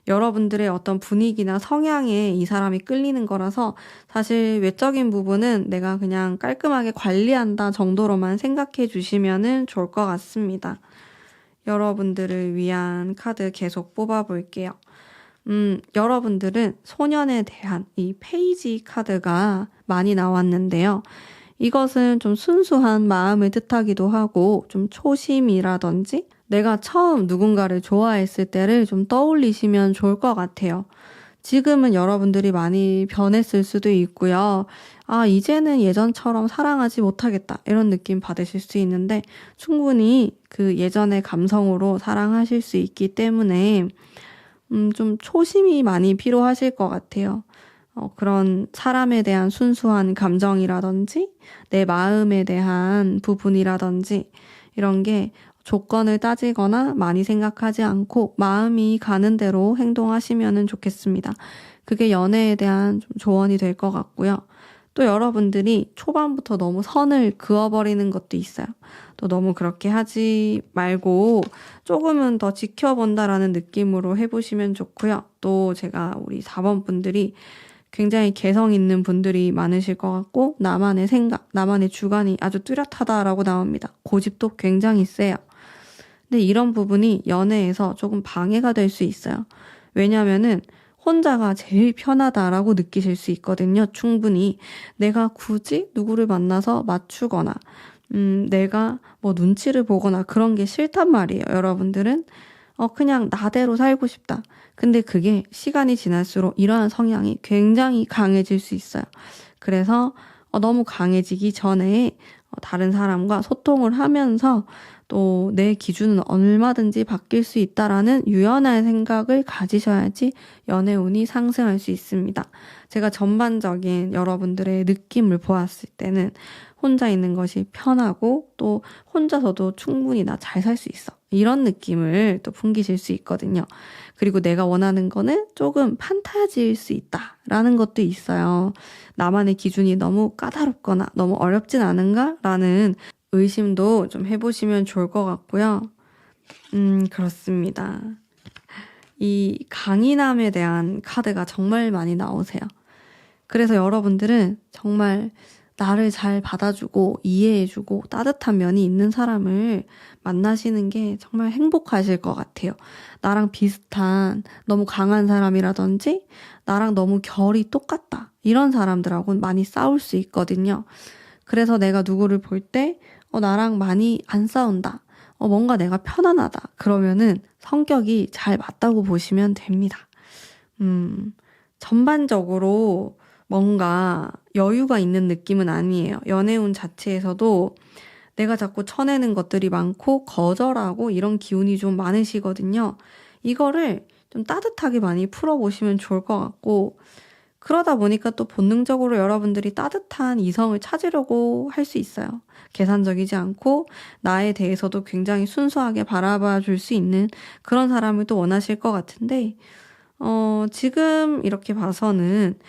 여러분들의 어떤 분위기나 성향에 이 사람이 끌리는 거라서 사실 외적인 부분은 내가 그냥 깔끔하게 관리한다 정도로만 생각해 주시면은 좋을 것 같습니다. 여러분들을 위한 카드 계속 뽑아볼게요. 여러분들은 소년에 대한 이 페이지 카드가 많이 나왔는데요. 이것은 좀 순수한 마음을 뜻하기도 하고 좀 초심이라든지 내가 처음 누군가를 좋아했을 때를 좀 떠올리시면 좋을 것 같아요. 지금은 여러분들이 많이 변했을 수도 있고요. 아, 이제는 예전처럼 사랑하지 못하겠다. 이런 느낌 받으실 수 있는데 충분히 그 예전의 감성으로 사랑하실 수 있기 때문에 좀 초심이 많이 필요하실 것 같아요. 그런 사람에 대한 순수한 감정이라든지 내 마음에 대한 부분이라든지 이런 게 조건을 따지거나 많이 생각하지 않고 마음이 가는 대로 행동하시면 좋겠습니다. 그게 연애에 대한 좀 조언이 될 것 같고요. 또 여러분들이 초반부터 너무 선을 그어버리는 것도 있어요. 또 너무 그렇게 하지 말고 조금은 더 지켜본다라는 느낌으로 해보시면 좋고요. 또 제가 우리 4번 분들이 굉장히 개성 있는 분들이 많으실 것 같고 나만의 생각, 나만의 주관이 아주 뚜렷하다라고 나옵니다. 고집도 굉장히 세요. 근데 이런 부분이 연애에서 조금 방해가 될 수 있어요. 왜냐면은 혼자가 제일 편하다라고 느끼실 수 있거든요. 충분히. 내가 굳이 누구를 만나서 맞추거나, 내가 뭐 눈치를 보거나 그런 게 싫단 말이에요. 여러분들은. 그냥 나대로 살고 싶다. 근데 그게 시간이 지날수록 이러한 성향이 굉장히 강해질 수 있어요. 그래서 너무 강해지기 전에 다른 사람과 소통을 하면서 또 내 기준은 얼마든지 바뀔 수 있다라는 유연한 생각을 가지셔야지 연애운이 상승할 수 있습니다. 제가 전반적인 여러분들의 느낌을 보았을 때는 혼자 있는 것이 편하고 또 혼자서도 충분히 나 잘 살 수 있어. 이런 느낌을 또 풍기실 수 있거든요. 그리고 내가 원하는 거는 조금 판타지일 수 있다라는 것도 있어요. 나만의 기준이 너무 까다롭거나 너무 어렵진 않은가? 라는 의심도 좀 해보시면 좋을 것 같고요. 그렇습니다. 이 강인함에 대한 카드가 정말 많이 나오세요. 그래서 여러분들은 정말 나를 잘 받아주고 이해해주고 따뜻한 면이 있는 사람을 만나시는 게 정말 행복하실 것 같아요. 나랑 비슷한 너무 강한 사람이라든지 나랑 너무 결이 똑같다. 이런 사람들하고는 많이 싸울 수 있거든요. 그래서 내가 누구를 볼 때 나랑 많이 안 싸운다. 뭔가 내가 편안하다. 그러면은 성격이 잘 맞다고 보시면 됩니다. 전반적으로 뭔가 여유가 있는 느낌은 아니에요. 연애운 자체에서도 내가 자꾸 쳐내는 것들이 많고 거절하고 이런 기운이 좀 많으시거든요. 이거를 좀 따뜻하게 많이 풀어보시면 좋을 것 같고 그러다 보니까 또 본능적으로 여러분들이 따뜻한 이성을 찾으려고 할 수 있어요. 계산적이지 않고 나에 대해서도 굉장히 순수하게 바라봐 줄 수 있는 그런 사람을 또 원하실 것 같은데 지금 이렇게 봐서는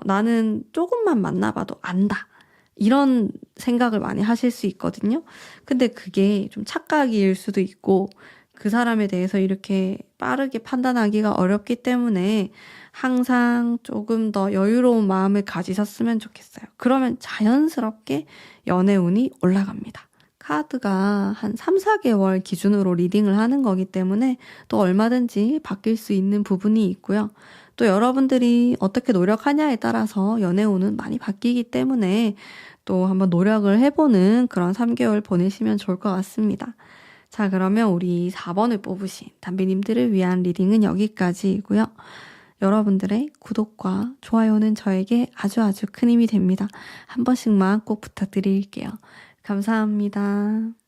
나는 조금만 만나봐도 안다. 이런 생각을 많이 하실 수 있거든요. 근데 그게 좀 착각일 수도 있고 그 사람에 대해서 이렇게 빠르게 판단하기가 어렵기 때문에 항상 조금 더 여유로운 마음을 가지셨으면 좋겠어요. 그러면 자연스럽게 연애운이 올라갑니다. 카드가 한 3, 4개월 기준으로 리딩을 하는 거기 때문에 또 얼마든지 바뀔 수 있는 부분이 있고요. 또 여러분들이 어떻게 노력하냐에 따라서 연애운은 많이 바뀌기 때문에 또 한번 노력을 해보는 그런 3개월 보내시면 좋을 것 같습니다. 자, 그러면 우리 4번을 뽑으신 담비님들을 위한 리딩은 여기까지이고요. 여러분들의 구독과 좋아요는 저에게 아주 큰 힘이 됩니다. 한 번씩만 꼭 부탁드릴게요. 감사합니다.